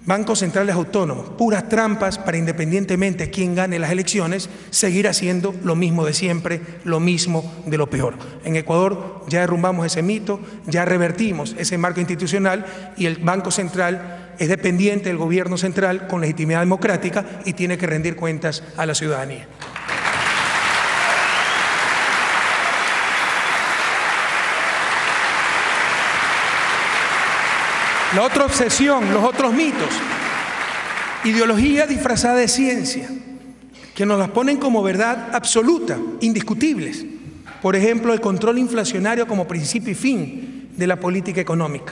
bancos centrales autónomos, puras trampas para, independientemente de quién gane las elecciones, seguir haciendo lo mismo de siempre, lo mismo de lo peor. En Ecuador ya derrumbamos ese mito, ya revertimos ese marco institucional y el Banco Central es dependiente del gobierno central con legitimidad democrática y tiene que rendir cuentas a la ciudadanía. La otra obsesión, los otros mitos, ideología disfrazada de ciencia, que nos las ponen como verdad absoluta, indiscutibles. Por ejemplo, el control inflacionario como principio y fin de la política económica.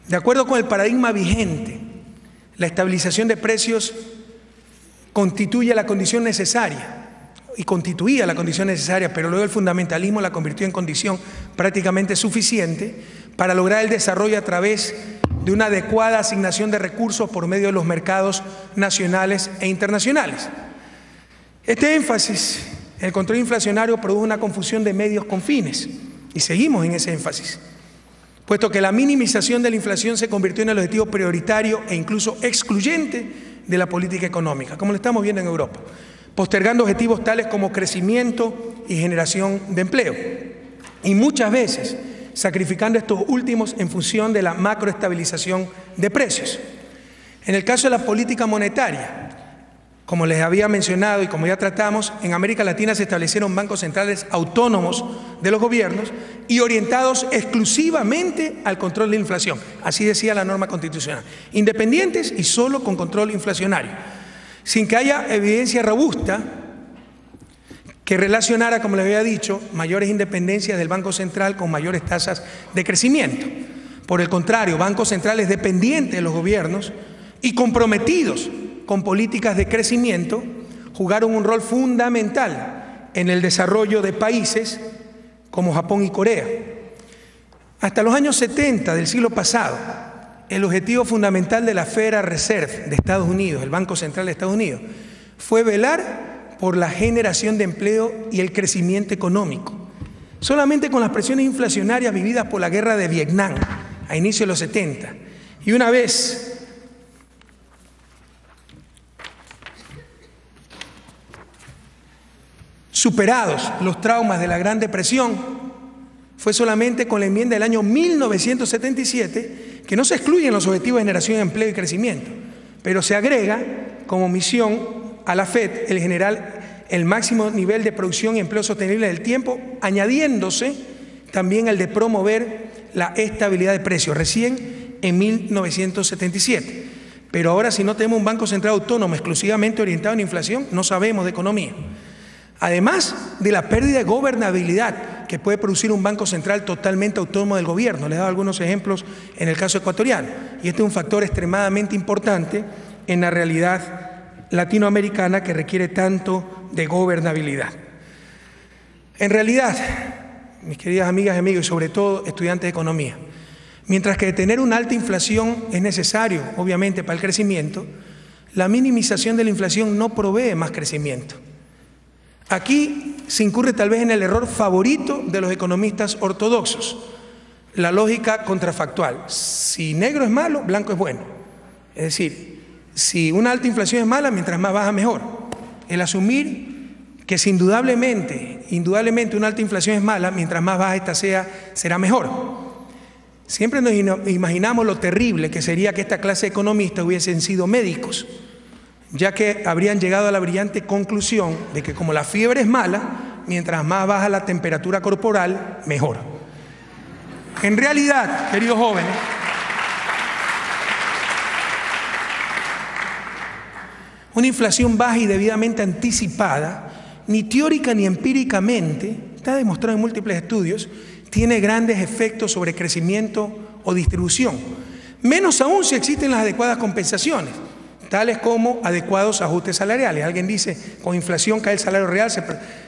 De acuerdo con el paradigma vigente, la estabilización de precios constituye la condición necesaria, y constituía la condición necesaria, pero luego el fundamentalismo la convirtió en condición prácticamente suficiente para lograr el desarrollo a través de una adecuada asignación de recursos por medio de los mercados nacionales e internacionales. Este énfasis en el control inflacionario produjo una confusión de medios con fines, y seguimos en ese énfasis, puesto que la minimización de la inflación se convirtió en el objetivo prioritario e incluso excluyente de la política económica, como lo estamos viendo en Europa, postergando objetivos tales como crecimiento y generación de empleo, y muchas veces sacrificando estos últimos en función de la macroestabilización de precios. En el caso de la política monetaria, como les había mencionado y como ya tratamos, en América Latina se establecieron bancos centrales autónomos de los gobiernos y orientados exclusivamente al control de la inflación, así decía la norma constitucional, independientes y solo con control inflacionario, sin que haya evidencia robusta que relacionara, como les había dicho, mayores independencias del Banco Central con mayores tasas de crecimiento. Por el contrario, bancos centrales dependientes de los gobiernos y comprometidos con políticas de crecimiento jugaron un rol fundamental en el desarrollo de países como Japón y Corea. Hasta los años 70 del siglo pasado, el objetivo fundamental de la Federal Reserve de Estados Unidos, el Banco Central de Estados Unidos, fue velar por la generación de empleo y el crecimiento económico. Solamente con las presiones inflacionarias vividas por la guerra de Vietnam a inicios de los 70 y una vez superados los traumas de la Gran Depresión, fue solamente con la enmienda del año 1977 que no se excluyen los objetivos de generación de empleo y crecimiento, pero se agrega como misión a la FED el generar el máximo nivel de producción y empleo sostenible del tiempo, añadiéndose también el de promover la estabilidad de precios, recién en 1977. Pero ahora, si no tenemos un Banco Central autónomo exclusivamente orientado en inflación, no sabemos de economía. Además de la pérdida de gobernabilidad que puede producir un Banco Central totalmente autónomo del gobierno. Les he dado algunos ejemplos en el caso ecuatoriano. Y este es un factor extremadamente importante en la realidad latinoamericana que requiere tanto de gobernabilidad. En realidad, mis queridas amigas y amigos, y sobre todo estudiantes de economía, mientras que tener una alta inflación es necesario, obviamente, para el crecimiento, la minimización de la inflación no provee más crecimiento. Aquí se incurre tal vez en el error favorito de los economistas ortodoxos, la lógica contrafactual. Si negro es malo, blanco es bueno. Es decir, si una alta inflación es mala, mientras más baja mejor. El asumir que si indudablemente una alta inflación es mala, mientras más baja esta sea, será mejor. Siempre nos imaginamos lo terrible que sería que esta clase de economistas hubiesen sido médicos, ya que habrían llegado a la brillante conclusión de que como la fiebre es mala, mientras más baja la temperatura corporal, mejor. En realidad, queridos jóvenes, una inflación baja y debidamente anticipada, ni teórica ni empíricamente, está demostrado en múltiples estudios, tiene grandes efectos sobre crecimiento o distribución, menos aún si existen las adecuadas compensaciones, tales como adecuados ajustes salariales. Alguien dice, con inflación cae el salario real,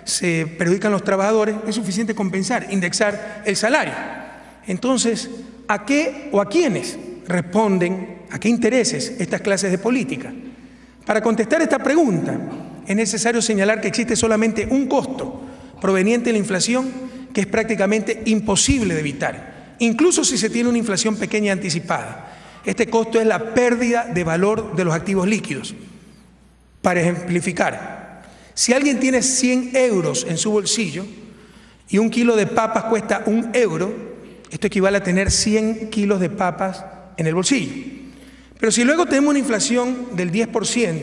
se perjudican los trabajadores, es suficiente compensar, indexar el salario. Entonces, ¿a qué o a quiénes responden, a qué intereses estas clases de política? Para contestar esta pregunta, es necesario señalar que existe solamente un costo proveniente de la inflación que es prácticamente imposible de evitar, incluso si se tiene una inflación pequeña y anticipada. Este costo es la pérdida de valor de los activos líquidos. Para ejemplificar, si alguien tiene 100 euros en su bolsillo y un kilo de papas cuesta 1 euro, esto equivale a tener 100 kilos de papas en el bolsillo. Pero si luego tenemos una inflación del 10%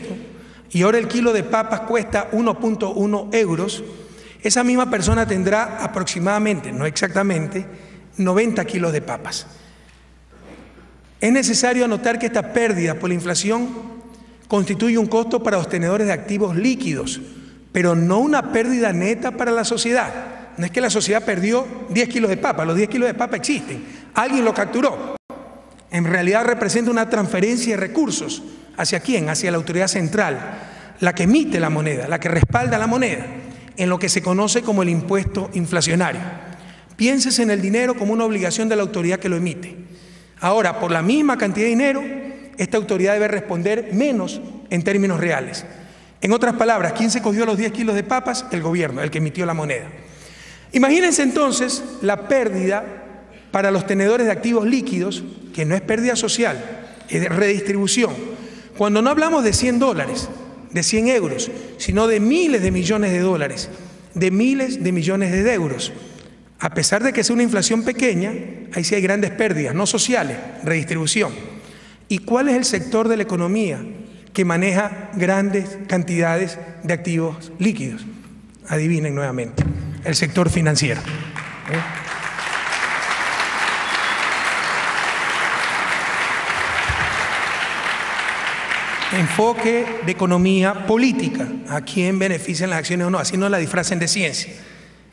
y ahora el kilo de papas cuesta 1.1 euros, esa misma persona tendrá aproximadamente, no exactamente, 90 kilos de papas. Es necesario anotar que esta pérdida por la inflación constituye un costo para los tenedores de activos líquidos, pero no una pérdida neta para la sociedad. No es que la sociedad perdió 10 kilos de papa, los 10 kilos de papa existen, alguien lo capturó. En realidad representa una transferencia de recursos. ¿Hacia quién? Hacia la autoridad central, la que emite la moneda, la que respalda la moneda, en lo que se conoce como el impuesto inflacionario. Piénsese en el dinero como una obligación de la autoridad que lo emite. Ahora, por la misma cantidad de dinero, esta autoridad debe responder menos en términos reales. En otras palabras, ¿quién se cogió los 10 kilos de papas? El gobierno, el que emitió la moneda. Imagínense entonces la pérdida para los tenedores de activos líquidos, que no es pérdida social, es redistribución. Cuando no hablamos de 100 dólares, de 100 euros, sino de miles de millones de dólares, de miles de millones de euros. A pesar de que sea una inflación pequeña, ahí sí hay grandes pérdidas, no sociales, redistribución. ¿Y cuál es el sector de la economía que maneja grandes cantidades de activos líquidos? Adivinen nuevamente, el sector financiero. Enfoque de economía política, a quién benefician las acciones o no, así no la disfracen de ciencia.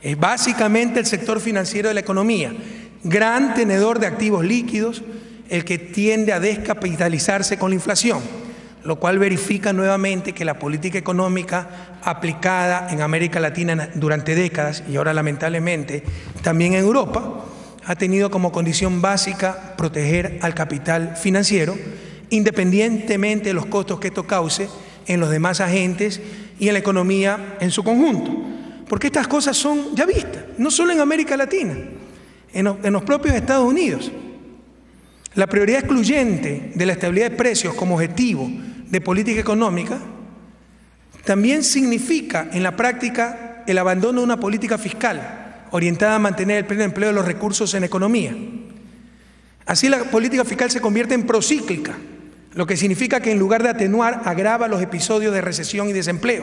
Es básicamente el sector financiero de la economía, gran tenedor de activos líquidos, el que tiende a descapitalizarse con la inflación, lo cual verifica nuevamente que la política económica aplicada en América Latina durante décadas y ahora lamentablemente también en Europa ha tenido como condición básica proteger al capital financiero, independientemente de los costos que esto cause en los demás agentes y en la economía en su conjunto. Porque estas cosas son ya vistas, no solo en América Latina, en los propios Estados Unidos. La prioridad excluyente de la estabilidad de precios como objetivo de política económica también significa en la práctica el abandono de una política fiscal orientada a mantener el pleno empleo de los recursos en economía. Así la política fiscal se convierte en procíclica, lo que significa que en lugar de atenuar, agrava los episodios de recesión y desempleo,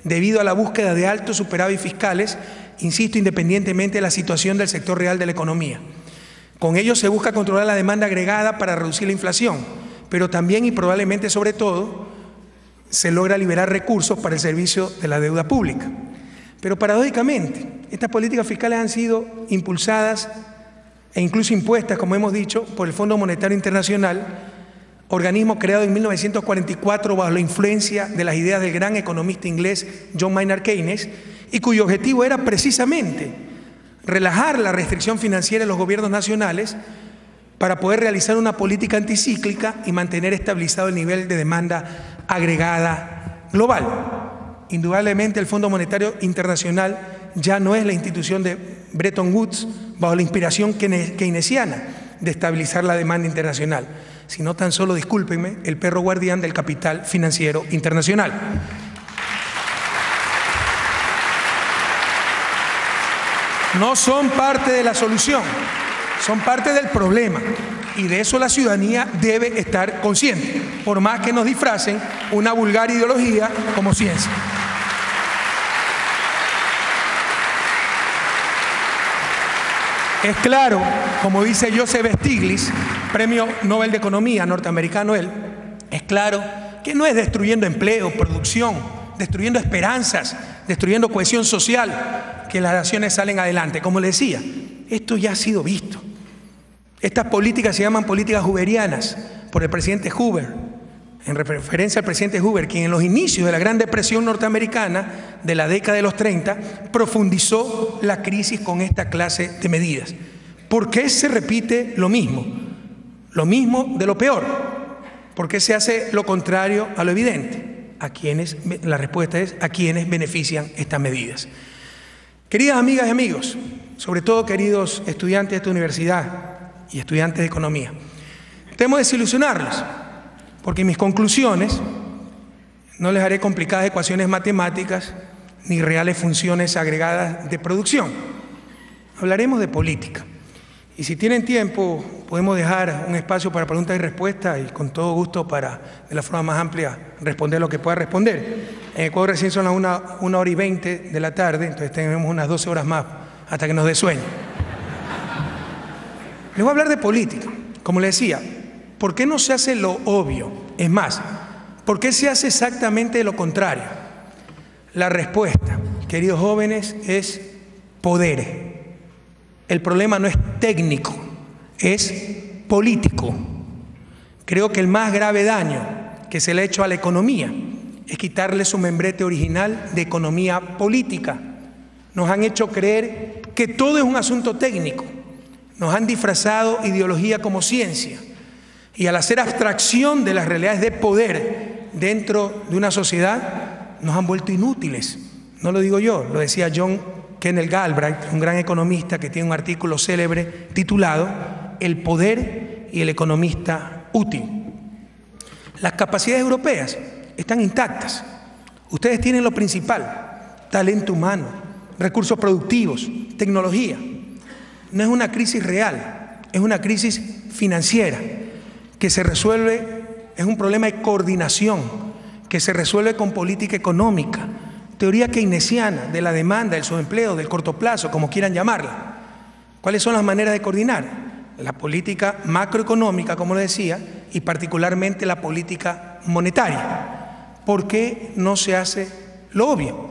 debido a la búsqueda de altos superávit fiscales, insisto, independientemente de la situación del sector real de la economía. Con ello se busca controlar la demanda agregada para reducir la inflación, pero también y probablemente sobre todo se logra liberar recursos para el servicio de la deuda pública. Pero paradójicamente, estas políticas fiscales han sido impulsadas e incluso impuestas, como hemos dicho, por el Fondo Monetario Internacional, organismo creado en 1944 bajo la influencia de las ideas del gran economista inglés John Maynard Keynes, y cuyo objetivo era precisamente relajar la restricción financiera de los gobiernos nacionales para poder realizar una política anticíclica y mantener estabilizado el nivel de demanda agregada global. Indudablemente el Fondo Monetario Internacional ya no es la institución de Bretton Woods bajo la inspiración keynesiana de estabilizar la demanda internacional, sino tan solo, discúlpenme, el perro guardián del capital financiero internacional. No son parte de la solución, son parte del problema, y de eso la ciudadanía debe estar consciente, por más que nos disfracen una vulgar ideología como ciencia. Es claro, como dice Joseph Stiglitz, premio Nobel de Economía norteamericano él, es claro que no es destruyendo empleo, producción, destruyendo esperanzas, destruyendo cohesión social, que las naciones salen adelante. Como le decía, esto ya ha sido visto. Estas políticas se llaman políticas hooverianas por el presidente Hoover, en referencia al presidente Hoover, quien en los inicios de la Gran Depresión norteamericana de la década de los 30 profundizó la crisis con esta clase de medidas. ¿Por qué se repite lo mismo? Lo mismo de lo peor. ¿Por qué se hace lo contrario a lo evidente? La respuesta es a quienes benefician estas medidas. Queridas amigas y amigos, sobre todo queridos estudiantes de esta universidad y estudiantes de economía, temo desilusionarlos, porque mis conclusiones no les haré complicadas ecuaciones matemáticas ni reales funciones agregadas de producción. Hablaremos de política. Y si tienen tiempo, podemos dejar un espacio para preguntas y respuestas, y con todo gusto para, de la forma más amplia, responder lo que pueda responder. En Ecuador recién son las 1:20 de la tarde, entonces tenemos unas 12 horas más hasta que nos dé sueño. Les voy a hablar de política. Como les decía, ¿por qué no se hace lo obvio? Es más, ¿por qué se hace exactamente lo contrario? La respuesta, queridos jóvenes, es poder. El problema no es técnico, es político. Creo que el más grave daño que se le ha hecho a la economía es quitarle su membrete original de economía política. Nos han hecho creer que todo es un asunto técnico. Nos han disfrazado ideología como ciencia. Y al hacer abstracción de las realidades de poder dentro de una sociedad, nos han vuelto inútiles. No lo digo yo, lo decía John Kenneth Galbraith, un gran economista que tiene un artículo célebre titulado El poder y el economista útil. Las capacidades europeas están intactas. Ustedes tienen lo principal: talento humano, recursos productivos, tecnología. No es una crisis real, es una crisis financiera que se resuelve, es un problema de coordinación que se resuelve con política económica, teoría keynesiana de la demanda, del subempleo, del corto plazo, como quieran llamarla. ¿Cuáles son las maneras de coordinar? La política macroeconómica, como les decía, y particularmente la política monetaria. ¿Por qué no se hace lo obvio?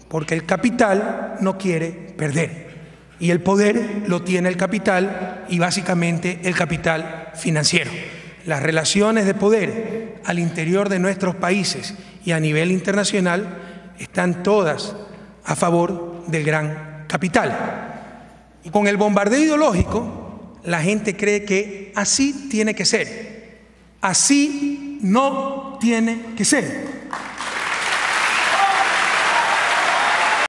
Porque el capital no quiere perder. Y el poder lo tiene el capital, y básicamente el capital financiero. Las relaciones de poder al interior de nuestros países y a nivel internacional están todas a favor del gran capital. Y con el bombardeo ideológico, la gente cree que así tiene que ser. Así no tiene que ser.